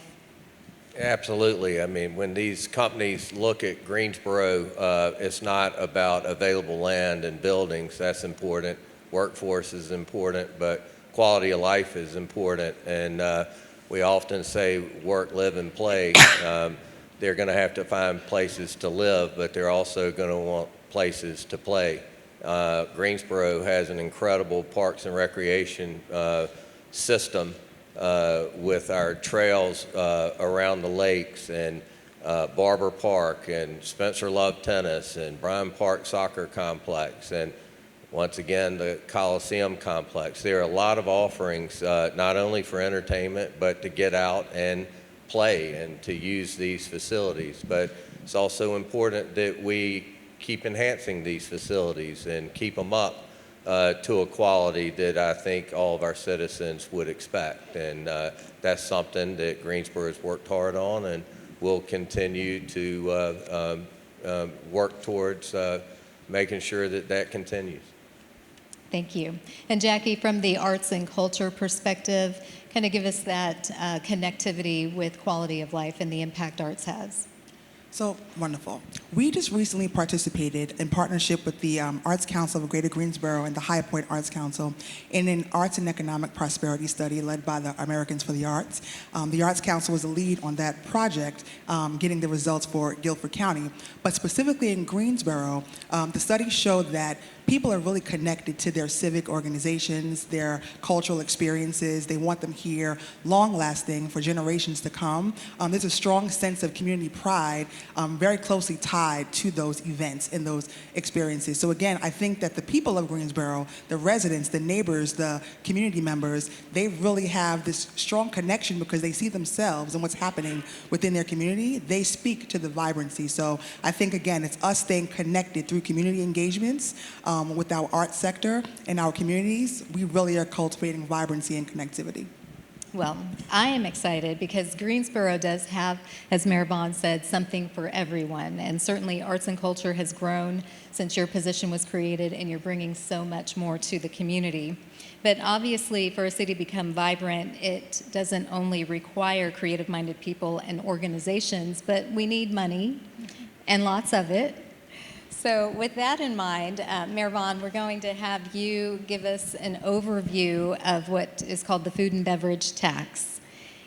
Absolutely. I mean, when these companies look at Greensboro, it's not about available land and buildings. That's important. Workforce is important, but quality of life is important. And we often say work, live, and play. They're going to have to find places to live, but they're also going to want places to play. Greensboro has an incredible parks and recreation system with our trails around the lakes, and Barber Park and Spencer Love Tennis and Bryan Park Soccer Complex, and once again the Coliseum Complex. There are a lot of offerings not only for entertainment but to get out and play and to use these facilities. But it's also important that we keep enhancing these facilities and keep them up to a quality that I think all of our citizens would expect. And that's something that Greensboro has worked hard on and will continue to work towards making sure that that continues. Thank you. And Jackie, from the arts and culture perspective, kind of give us that connectivity with quality of life and the impact arts has. So wonderful. We just recently participated in partnership with the Arts Council of Greater Greensboro and the High Point Arts Council in an arts and economic prosperity study led by the Americans for the Arts. The Arts Council was the lead on that project, getting the results for Guilford County. But specifically in Greensboro, the study showed that people are really connected to their civic organizations, their cultural experiences. They want them here, long-lasting, for generations to come. There's a strong sense of community pride, very closely tied to those events and those experiences. So again, I think that the people of Greensboro, the residents, the neighbors, the community members, they really have this strong connection because they see themselves and what's happening within their community. They speak to the vibrancy. So I think, again, it's us staying connected through community engagements with our arts sector and our communities. We really are cultivating vibrancy and connectivity. Well, I am excited because Greensboro does have, as Mayor Vaughan said, something for everyone. And certainly arts and culture has grown since your position was created, and you're bringing so much more to the community. But obviously, for a city to become vibrant, it doesn't only require creative-minded people and organizations, but we need money, and lots of it. So with that in mind, Mayor Vaughan, we're going to have you give us an overview of what is called the food and beverage tax.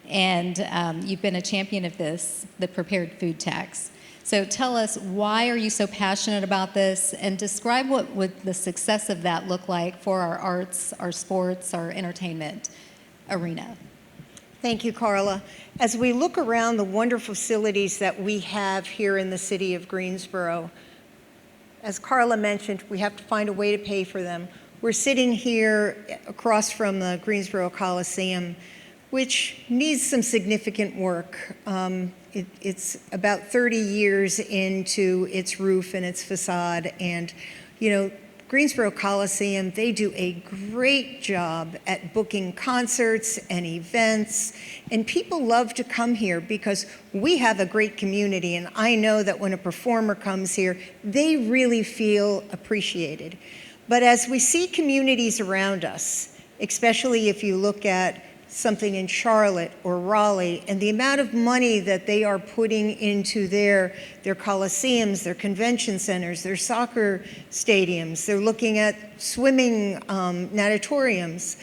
And you've been a champion of this, the prepared food tax. So tell us, why are you so passionate about this, and describe what would the success of that look like for our arts, our sports, our entertainment arena. Thank you, Carla. As we look around the wonderful facilities that we have here in the city of Greensboro, as Carla mentioned, we have to find a way to pay for them. We're sitting here across from the Greensboro Coliseum, which needs some significant work. It's about 30 years into its roof and its facade, and Greensboro Coliseum, they do a great job at booking concerts and events, and people love to come here because we have a great community, and I know that when a performer comes here, they really feel appreciated. But as we see communities around us, especially if you look at something in Charlotte or Raleigh, and the amount of money that they are putting into their coliseums, their convention centers, their soccer stadiums, they're looking at swimming natatoriums.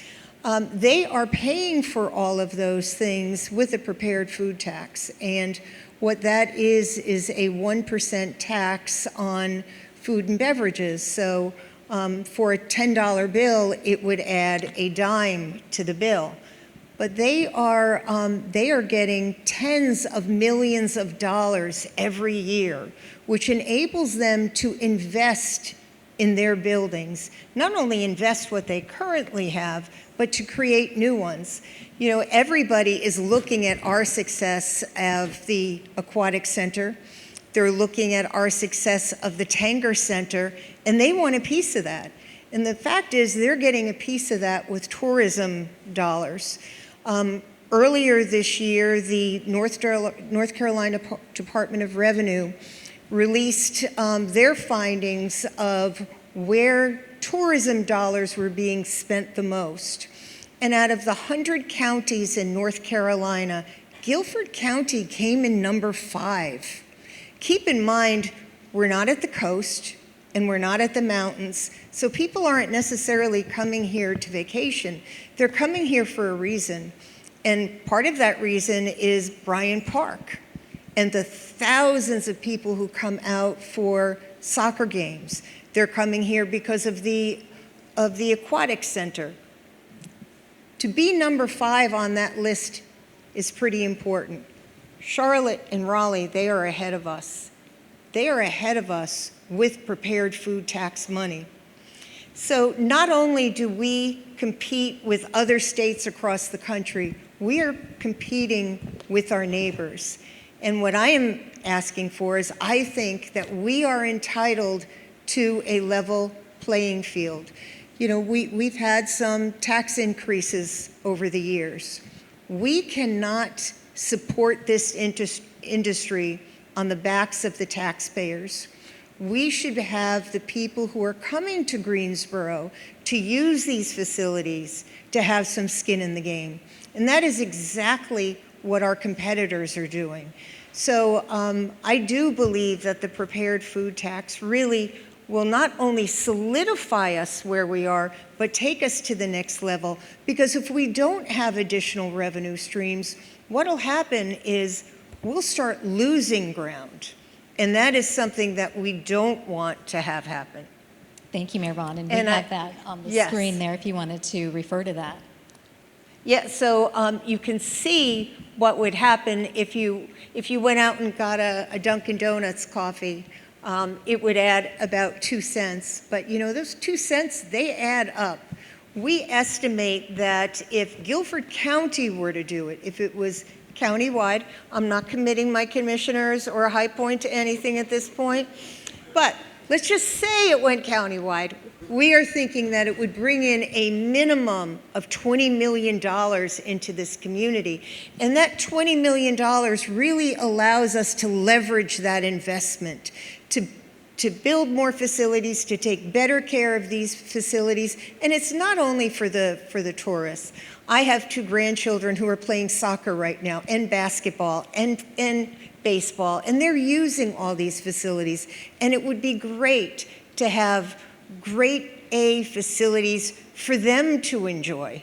They are paying for all of those things with a prepared food tax. And what that is a 1% tax on food and beverages. So for a $10 bill, it would add a dime to the bill. But they are getting tens of millions of dollars every year, which enables them to invest in their buildings, not only invest what they currently have, but to create new ones. You know, everybody is looking at our success of the Aquatic Center. They're looking at our success of the Tanger Center, and they want a piece of that. And the fact is, they're getting a piece of that with tourism dollars. Earlier this year, the North Carolina Department of Revenue released their findings of where tourism dollars were being spent the most. And out of the 100 counties in North Carolina, Guilford County came in number 5. Keep in mind, we're not at the coast and we're not at the mountains, so people aren't necessarily coming here to vacation. They're coming here for a reason. And part of that reason is Bryant Park and the thousands of people who come out for soccer games. They're coming here because of the Aquatic Center. To be number 5 on that list is pretty important. Charlotte and Raleigh, they are ahead of us. They are ahead of us with prepared food tax money. So not only do we compete with other states across the country, we are competing with our neighbors. And what I am asking for is, I think that we are entitled to a level playing field. You know, we've had some tax increases over the years. We cannot support this industry on the backs of the taxpayers. We should have the people who are coming to Greensboro to use these facilities to have some skin in the game. And that is exactly what our competitors are doing. So I do believe that the prepared food tax really will not only solidify us where we are, but take us to the next level. Because if we don't have additional revenue streams, what'll happen is we'll start losing ground. And that is something that we don't want to have happen. Thank you, Mayor Vaughan. And we have that on the screen there if you wanted to refer to that. Yeah, so you can see what would happen if you went out and got a Dunkin' Donuts coffee. It would add about 2 cents. But you know, those 2 cents, they add up. We estimate that if Guilford County were to do it, if it was countywide, I'm not committing my commissioners or High Point to anything at this point, but let's just say it went countywide. We are thinking that it would bring in a minimum of $20 million into this community. And that $20 million really allows us to leverage that investment, to build more facilities, to take better care of these facilities. And it's not only for the tourists. I have 2 grandchildren who are playing soccer right now, and basketball, and baseball, and they're using all these facilities. And it would be great to have great A facilities for them to enjoy.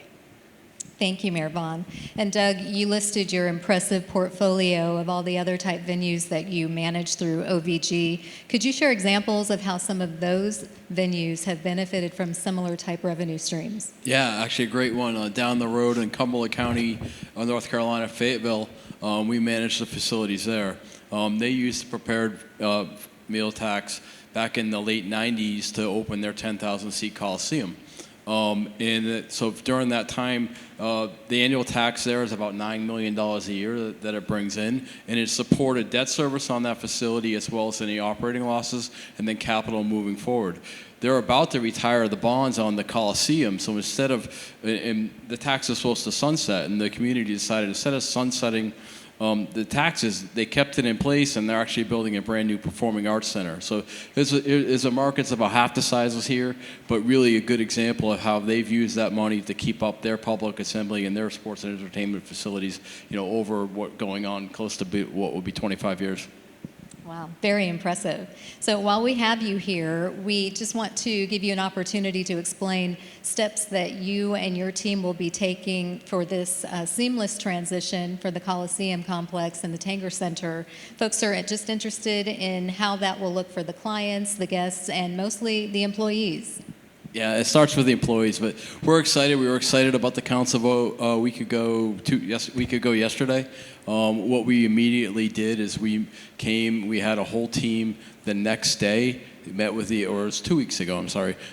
Thank you, Mayor Vaughan. And Doug, you listed your impressive portfolio of all the other type venues that you manage through OVG. Could you share examples of how some of those venues have benefited from similar type revenue streams? Yeah, actually a great one. Down the road in Cumberland County, North Carolina, Fayetteville, we manage the facilities there. They used the prepared meal tax back in the late 90s to open their 10,000-seat Coliseum. So during that time, the annual tax there is about $9 million a year that it brings in, and it supported debt service on that facility as well as any operating losses and then capital moving forward. they're about to retire the bonds on the Coliseum. So instead of, and the tax is supposed to sunset, and the community decided instead of sunsetting the taxes, they kept it in place, and they're actually building a brand new performing arts center. So it's a market that's about half the size as here, but really a good example of how they've used that money to keep up their public assembly and their sports and entertainment facilities, over what going on close to what would be 25 years. Wow, very impressive. So while we have you here, we just want to give you an opportunity to explain steps that you and your team will be taking for this seamless transition for the Coliseum complex and the Tanger Center. Folks are just interested in how that will look for the clients, the guests, and mostly the employees. Yeah, it starts with the employees, but we're excited. We were excited about the council vote a week ago yesterday. What we immediately did is we had a whole team the next day, met with it was 2 weeks ago,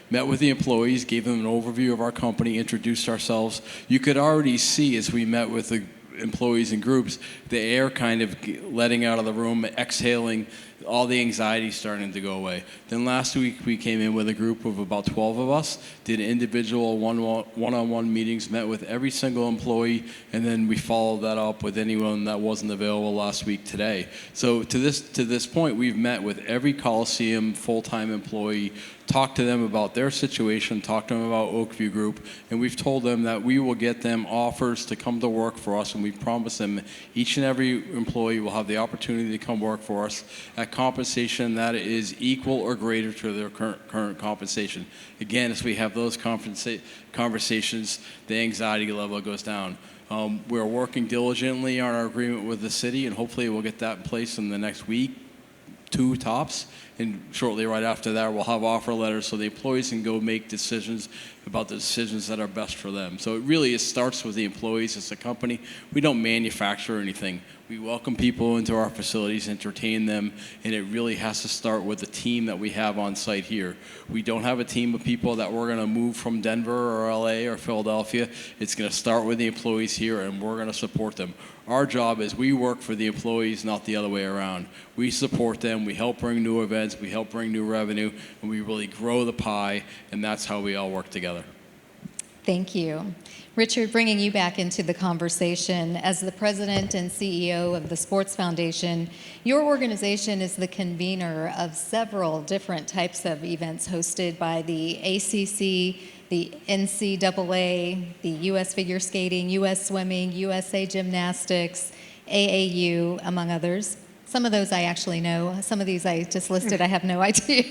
met with the employees, gave them an overview of our company, introduced ourselves. You could already see as we met with the employees in groups, the air kind of letting out of the room, exhaling, all the anxiety starting to go away. Then last week we came in with a group of about 12 of us, did individual one-on-one meetings, met with every single employee, and then we followed that up with anyone that wasn't available last week today. So to this point, we've met with every Coliseum full-time employee, talked to them about their situation, talked to them about Oakview Group, and we've told them that we will get them offers to come to work for us, and we promise them each and every employee will have the opportunity to come work for us at compensation that is equal or greater to their current compensation. Again, as we have those conversations, the anxiety level goes down. We're working diligently on our agreement with the city, and hopefully we'll get that in place in the next week, 2 tops, and shortly right after that we'll have offer letters so the employees can go make decisions about the decisions that are best for them. So it starts with the employees. As a company, we don't manufacture anything. We welcome people into our facilities, entertain them, and it really has to start with the team that we have on site here. We don't have a team of people that we're going to move from Denver or LA or Philadelphia. It's going to start with the employees here, and we're going to support them. Our job is we work for the employees, not the other way around. We support them, we help bring new events, we help bring new revenue, and we really grow the pie, and that's how we all work together. Thank you. Richard, bringing you back into the conversation, as the president and CEO of the Sports Foundation, your organization is the convener of several different types of events hosted by the ACC, the NCAA, the U.S. Figure Skating, U.S. Swimming, USA Gymnastics, AAU, among others. Some of those I actually know. Some of these I just listed, I have no idea.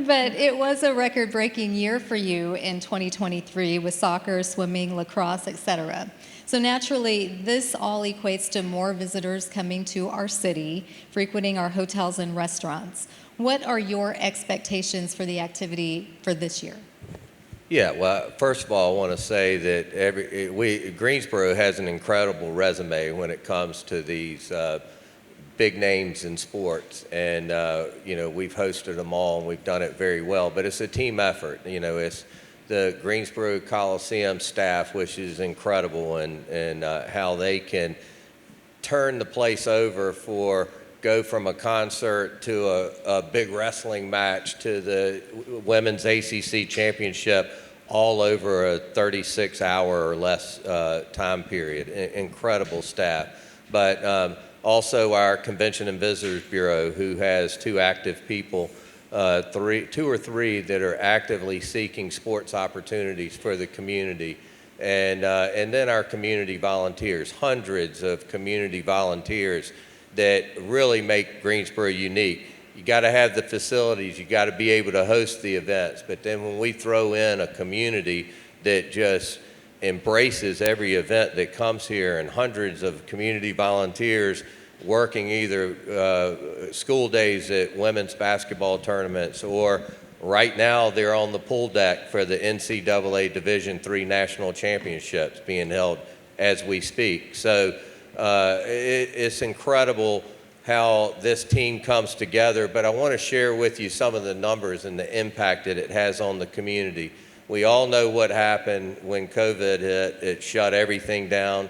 But it was a record-breaking year for you in 2023 with soccer, swimming, lacrosse, etc. So naturally, this all equates to more visitors coming to our city, frequenting our hotels and restaurants. What are your expectations for the activity for this year? Yeah, well, first of all, I want to say that Greensboro has an incredible resume when it comes to these big names in sports, and we've hosted them all, and we've done it very well. But it's a team effort. It's the Greensboro Coliseum staff, which is incredible, and how they can turn the place over go from a concert to a big wrestling match to the women's ACC championship, all over a 36-hour or less time period. Incredible staff, but. Also, our Convention and Visitors Bureau, who has 2 active people, 2 or 3 that are actively seeking sports opportunities for the community, and then our community volunteers, hundreds of community volunteers that really make Greensboro unique. You got to have the facilities, you got to be able to host the events, but then when we throw in a community that just embraces every event that comes here, and hundreds of community volunteers working either school days at women's basketball tournaments, or right now they're on the pool deck for the NCAA Division III National Championships being held as we speak. So it's incredible how this team comes together, but I want to share with you some of the numbers and the impact that it has on the community. We all know what happened when COVID hit. It shut everything down.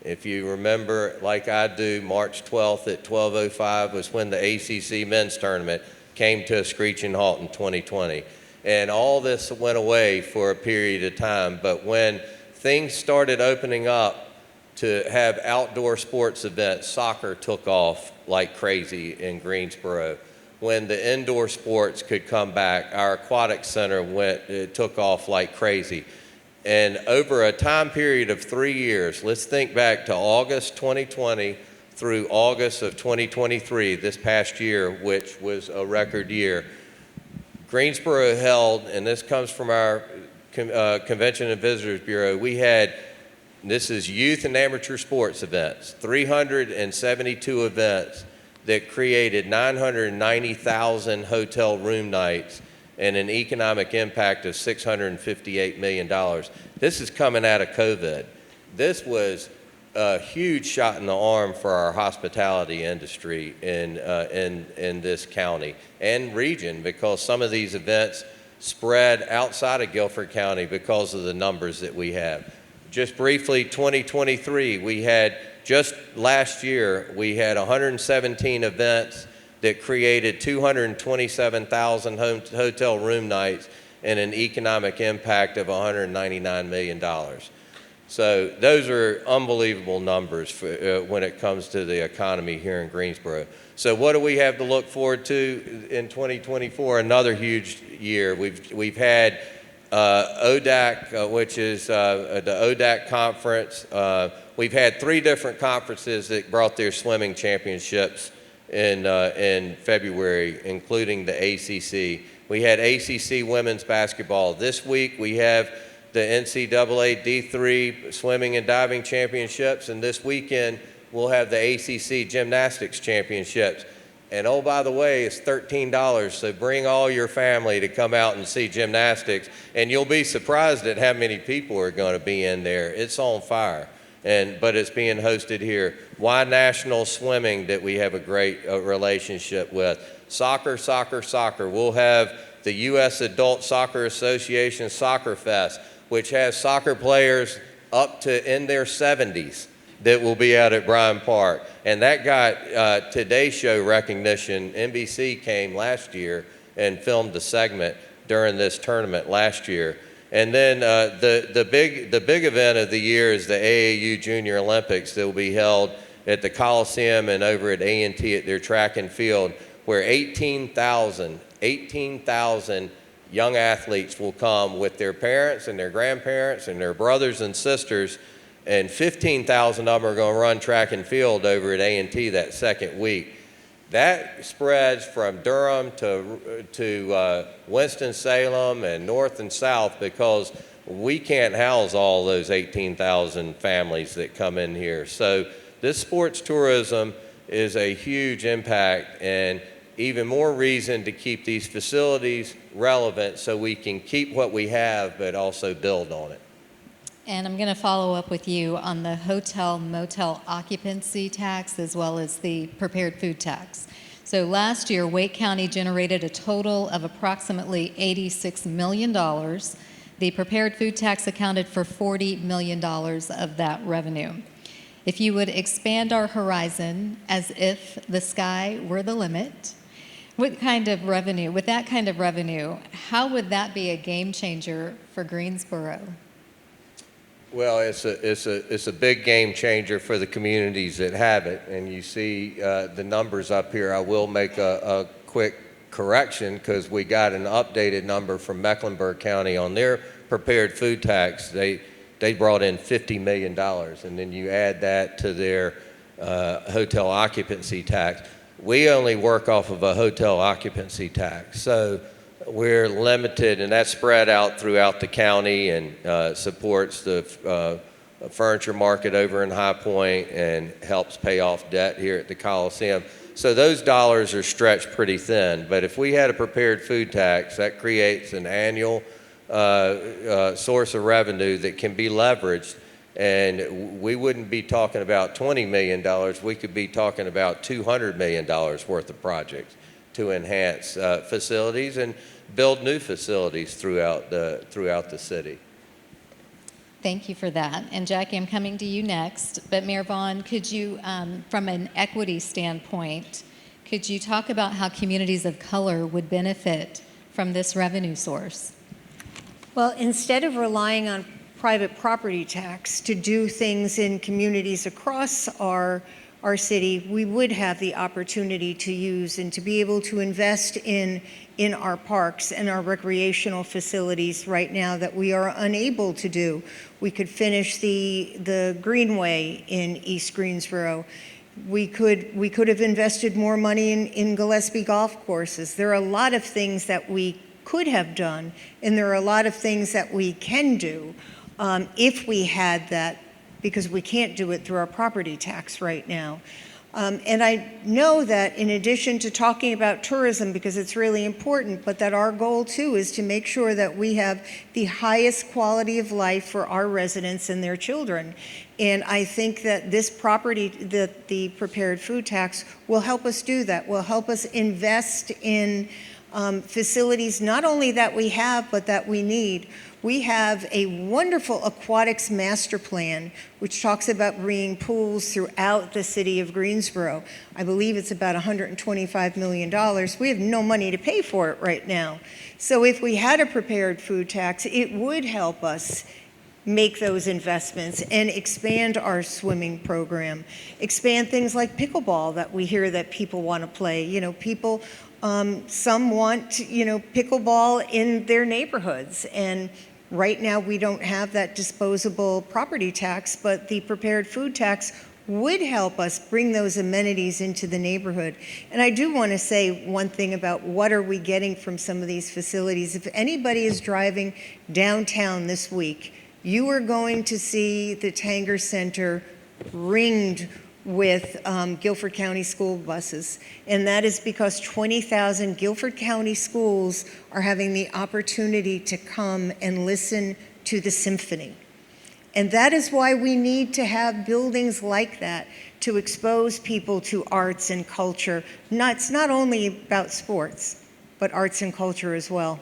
If you remember, like I do, March 12th at 12:05 was when the ACC men's tournament came to a screeching halt in 2020. And all this went away for a period of time, but when things started opening up to have outdoor sports events, soccer took off like crazy in Greensboro. When the indoor sports could come back, our aquatic center took off like crazy. And over a time period of 3 years, let's think back to August 2020 through August of 2023, this past year, which was a record year, Greensboro held, and this comes from our Convention and Visitors Bureau, we had, this is youth and amateur sports events, 372 events that created 990,000 hotel room nights and an economic impact of $658 million. This is coming out of COVID. This was a huge shot in the arm for our hospitality industry in this county and region, because some of these events spread outside of Guilford County because of the numbers that we have. Just briefly, 2023, we had, just last year, we had 117 events that created 227,000 hotel room nights and an economic impact of $199 million. So those are unbelievable numbers for, when it comes to the economy here in Greensboro. So what do we have to look forward to in 2024? Another huge year. We've had ODAC, which is the ODAC conference. We've had 3 different conferences that brought their swimming championships in February, including the ACC. We had ACC women's basketball. This week we have the NCAA D3 swimming and diving championships, and this weekend we'll have the ACC gymnastics championships. And oh, by the way, it's $13, so bring all your family to come out and see gymnastics, and you'll be surprised at how many people are going to be in there. It's on fire, but it's being hosted here. Why National Swimming, that we have a great relationship with. Soccer, soccer, soccer. We'll have the U.S. Adult Soccer Association Soccer Fest, which has soccer players up to in their 70s that will be out at Bryan Park. And that got Today Show recognition. NBC came last year and filmed the segment during this tournament last year. And then the big event of the year is the AAU Junior Olympics that will be held at the Coliseum and over at A&T at their track and field, where 18,000 young athletes will come with their parents and their grandparents and their brothers and sisters, and 15,000 of them are going to run track and field over at A&T that second week. That spreads from Durham to Winston-Salem and north and south, because we can't house all those 18,000 families that come in here. So this sports tourism is a huge impact, and even more reason to keep these facilities relevant so we can keep what we have but also build on it. And I'm going to follow up with you on the hotel motel occupancy tax as well as the prepared food tax. So last year, Wake County generated a total of approximately $86 million. The prepared food tax accounted for $40 million of that revenue. If you would expand our horizon as if the sky were the limit, with that kind of revenue, how would that be a game changer for Greensboro? Well, it's a big game changer for the communities that have it, and you see the numbers up here. I will make a quick correction, because we got an updated number from Mecklenburg County on their prepared food tax. They brought in $50 million, and then you add that to their hotel occupancy tax. We only work off of a hotel occupancy tax, so we're limited, and that's spread out throughout the county and supports the furniture market over in High Point and helps pay off debt here at the Coliseum. So those dollars are stretched pretty thin, but if we had a prepared food tax, that creates an annual source of revenue that can be leveraged, and we wouldn't be talking about $20 million, we could be talking about $200 million worth of projects to enhance facilities and build new facilities throughout the city. Thank you for that. And Jackie, I'm coming to you next, but Mayor Vaughan, could you, from an equity standpoint, Could you talk about how communities of color would benefit from this revenue source? Well, instead of relying on private property tax to do things in communities across our city, we would have the opportunity to use and to be able to invest in our parks and our recreational facilities right now that we are unable to do. We could finish the Greenway in East Greensboro. We could have invested more money in Gillespie golf courses. There are a lot of things that we could have done, and there are a lot of things that we can do if we had that, because we can't do it through our property tax right now. And I know that in addition to talking about tourism, because it's really important, but that our goal too is to make sure that we have the highest quality of life for our residents and their children. And I think that this property, the prepared food tax, will help us do that, will help us invest in facilities not only that we have, but that we need. We have a wonderful aquatics master plan, which talks about bringing pools throughout the city of Greensboro. I believe it's about $125 million. We have no money to pay for it right now. So if we had a prepared food tax, it would help us make those investments and expand our swimming program, expand things like pickleball that we hear that people want to play. You know, people, some want, pickleball in their neighborhoods, and right now we don't have that disposable property tax, but the prepared food tax would help us bring those amenities into the neighborhood. And I do want to say one thing about what are we getting from some of these facilities. If anybody is driving downtown this week, you are going to see the Tanger Center ringed with Guilford County school buses. And that is because 20,000 Guilford County schools are having the opportunity to come and listen to the symphony. And that is why we need to have buildings like that to expose people to arts and culture. It's not only about sports, but arts and culture as well.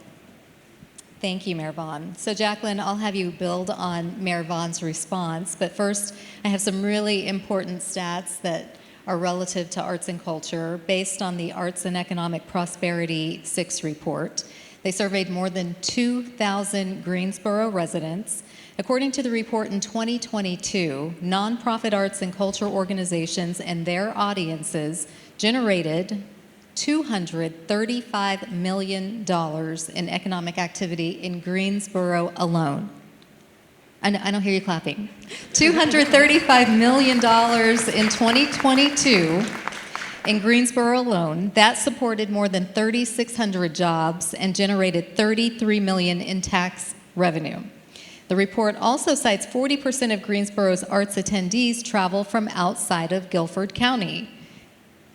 Thank you, Mayor Vaughan. So JocQuelyn, I'll have you build on Mayor Vaughan's response, but first I have some really important stats that are relative to arts and culture based on the Arts and Economic Prosperity 6 report. They surveyed more than 2,000 Greensboro residents. According to the report in 2022, nonprofit arts and culture organizations and their audiences generated $235 million in economic activity in Greensboro alone. I don't hear you clapping. $235 million in 2022 in Greensboro alone. That supported more than 3,600 jobs and generated $33 million in tax revenue. The report also cites 40% of Greensboro's arts attendees travel from outside of Guilford County,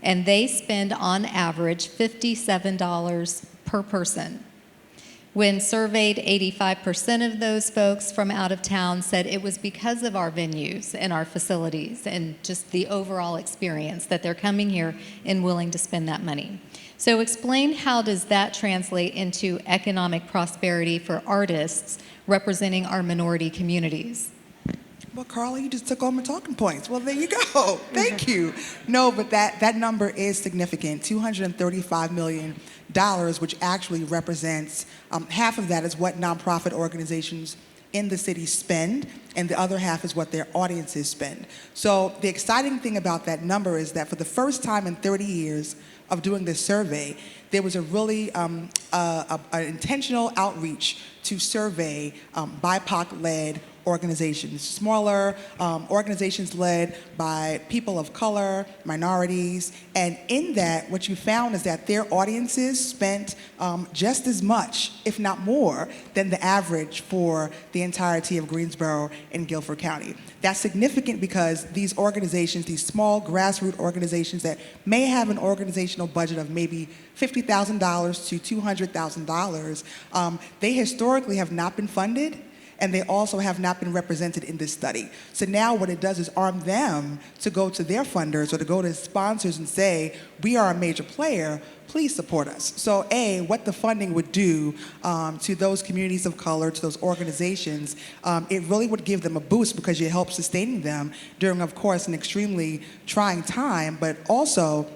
and they spend on average $57 per person. When surveyed, 85% of those folks from out of town said it was because of our venues and our facilities and just the overall experience that they're coming here and willing to spend that money. So explain, how does that translate into economic prosperity for artists representing our minority communities? Well, Carla, you just took all my talking points. Well, there you go. Thank you. No, but that number is significant, $235 million, which actually represents half of that is what nonprofit organizations in the city spend, and the other half is what their audiences spend. So the exciting thing about that number is that for the first time in 30 years of doing this survey, there was a really an intentional outreach to survey BIPOC-led organizations, smaller organizations led by people of color, minorities, and in that, what you found is that their audiences spent just as much, if not more, than the average for the entirety of Greensboro and Guilford County. That's significant because these organizations, these small grassroots organizations that may have an organizational budget of maybe $50,000 to $200,000, they historically have not been funded, and they also have not been represented in this study. So now what it does is arm them to go to their funders or to go to sponsors and say, we are a major player, please support us. So what the funding would do to those communities of color, to those organizations, it really would give them a boost because you help sustaining them during, of course, an extremely trying time, but also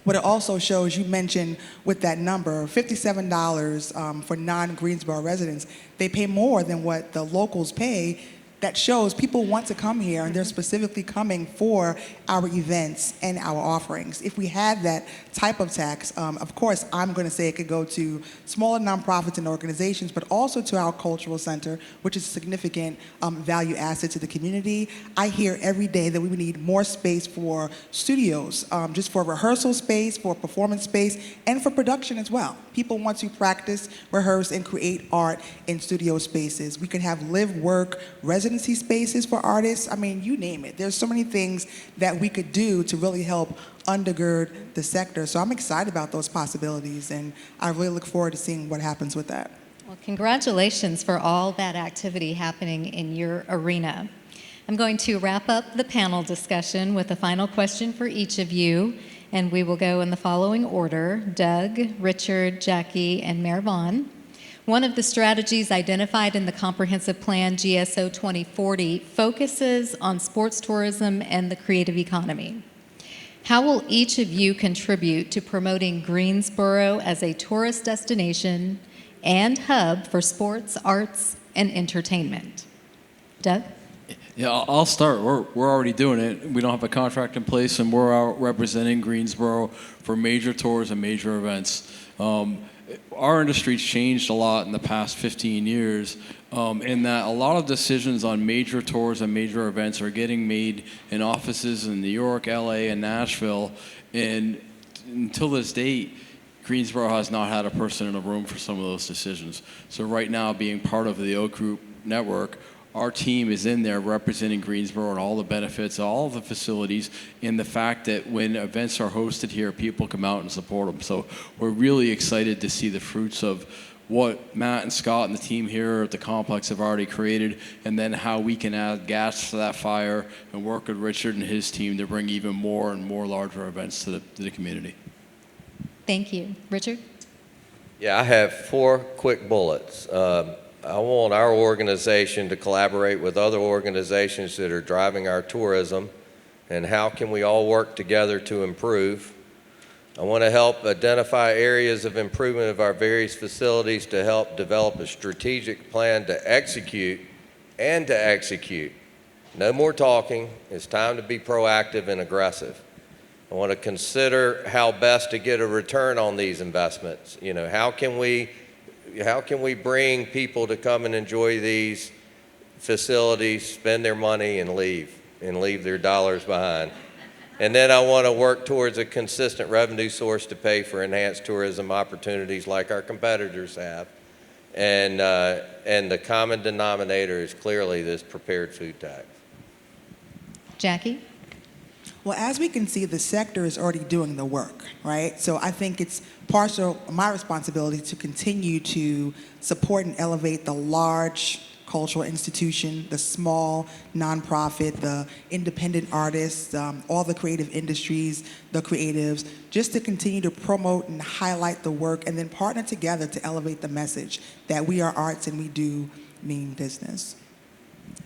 what it also shows, you mentioned with that number, $57 for non-Greensboro residents, they pay more than what the locals pay. That shows people want to come here, and they're specifically coming for our events and our offerings. If we had that type of tax, of course, I'm going to say it could go to smaller nonprofits and organizations, but also to our cultural center, which is a significant value asset to the community. I hear every day that we need more space for studios, just for rehearsal space, for performance space, and for production as well. People want to practice, rehearse, and create art in studio spaces. We can have live, work, residency spaces for artists. I mean, you name it. There's so many things that we could do to really help undergird the sector. So I'm excited about those possibilities, and I really look forward to seeing what happens with that. Well, congratulations for all that activity happening in your arena. I'm going to wrap up the panel discussion with a final question for each of you, and we will go in the following order: Doug, Richard, Jackie, and Mayor Vaughan. One of the strategies identified in the Comprehensive Plan GSO 2040 focuses on sports tourism and the creative economy. How will each of you contribute to promoting Greensboro as a tourist destination and hub for sports, arts, and entertainment? Doug? Yeah, I'll start. We're already doing it. We don't have a contract in place, and we're out representing Greensboro for major tours and major events. Our industry's changed a lot in the past 15 years in that a lot of decisions on major tours and major events are getting made in offices in New York, LA, and Nashville. And until this date, Greensboro has not had a person in a room for some of those decisions. So right now, being part of the Oak Group network, our team is in there representing Greensboro and all the benefits, all the facilities, and the fact that when events are hosted here, people come out and support them. So we're really excited to see the fruits of what Matt and Scott and the team here at the complex have already created, and then how we can add gas to that fire and work with Richard and his team to bring even more and more larger events to the community. Thank you. Richard? Yeah, I have 4 quick bullets. I want our organization to collaborate with other organizations that are driving our tourism, and how can we all work together to improve. I want to help identify areas of improvement of our various facilities to help develop a strategic plan to execute. No more talking. It's time to be proactive and aggressive. I want to consider how best to get a return on these investments. You know, how can we bring people to come and enjoy these facilities, spend their money, and leave their dollars behind? And then I want to work towards a consistent revenue source to pay for enhanced tourism opportunities like our competitors have. And the common denominator is clearly this prepared food tax. Jackie? Well, as we can see, the sector is already doing the work, right? So I think it's partial my responsibility to continue to support and elevate the large cultural institution, the small nonprofit, the independent artists, all the creative industries, the creatives, just to continue to promote and highlight the work, and then partner together to elevate the message that we are arts and we do mean business.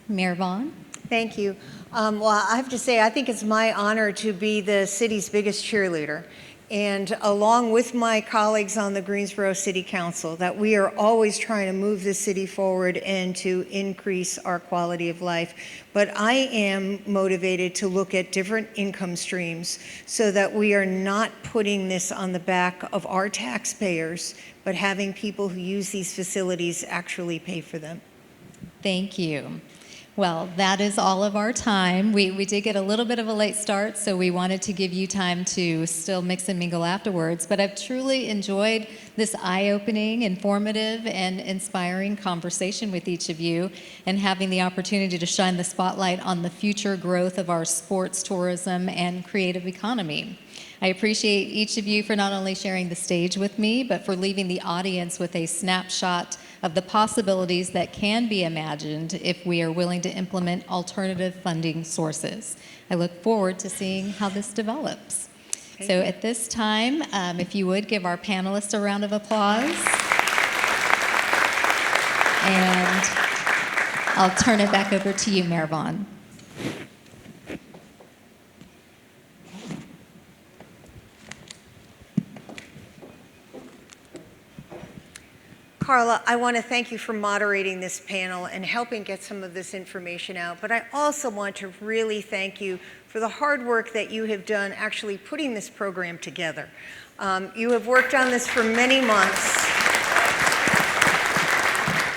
Mayor Vaughan? Thank you. Well, I have to say, I think it's my honor to be the city's biggest cheerleader. And along with my colleagues on the Greensboro City Council, that we are always trying to move the city forward and to increase our quality of life. But I am motivated to look at different income streams so that we are not putting this on the back of our taxpayers, but having people who use these facilities actually pay for them. Thank you. Well, that is all of our time. We did get a little bit of a late start, so we wanted to give you time to still mix and mingle afterwards. But I've truly enjoyed this eye-opening, informative, and inspiring conversation with each of you, and having the opportunity to shine the spotlight on the future growth of our sports, tourism, and creative economy. I appreciate each of you for not only sharing the stage with me, but for leaving the audience with a snapshot of the possibilities that can be imagined if we are willing to implement alternative funding sources. I look forward to seeing how this develops. So at this time, if you would give our panelists a round of applause. And I'll turn it back over to you, Mayor Vaughan. Carla, I want to thank you for moderating this panel and helping get some of this information out, but I also want to really thank you for the hard work that you have done actually putting this program together. You have worked on this for many months,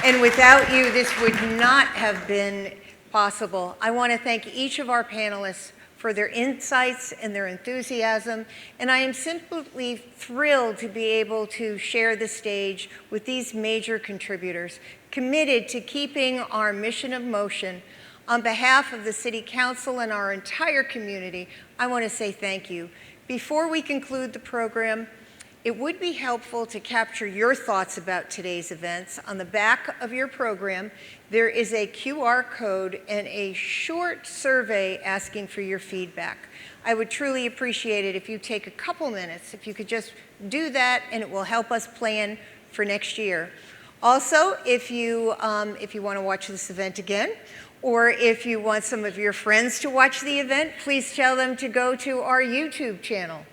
and without you, this would not have been possible. I want to thank each of our panelists for their insights and their enthusiasm, and I am simply thrilled to be able to share the stage with these major contributors, committed to keeping our mission of motion. On behalf of the City Council and our entire community, I want to say thank you. Before we conclude the program, it would be helpful to capture your thoughts about today's events. On the back of your program, there is a QR code and a short survey asking for your feedback. I would truly appreciate it if you take a couple minutes, if you could just do that, and it will help us plan for next year. Also, if you want to watch this event again, or if you want some of your friends to watch the event, please tell them to go to our YouTube channel.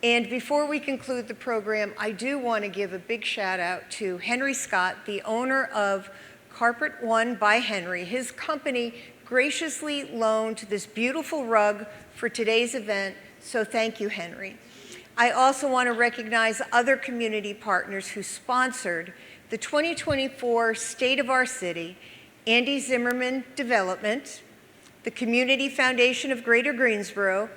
And before we conclude the program, I do want to give a big shout out to Henry Scott, the owner of Carpet One by Henry. His company graciously loaned this beautiful rug for today's event, so thank you, Henry. I also want to recognize other community partners who sponsored the 2024 State of Our City, Andy Zimmerman Development, the Community Foundation of Greater Greensboro,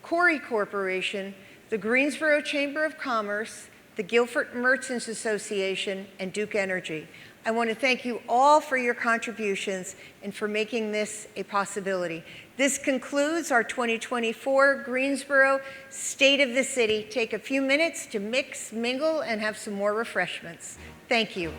Corey Corporation, the Greensboro Chamber of Commerce, the Guilford Merchants Association, and Duke Energy. I want to thank you all for your contributions and for making this a possibility. This concludes our 2024 Greensboro State of the City. Take a few minutes to mix, mingle, and have some more refreshments. Thank you.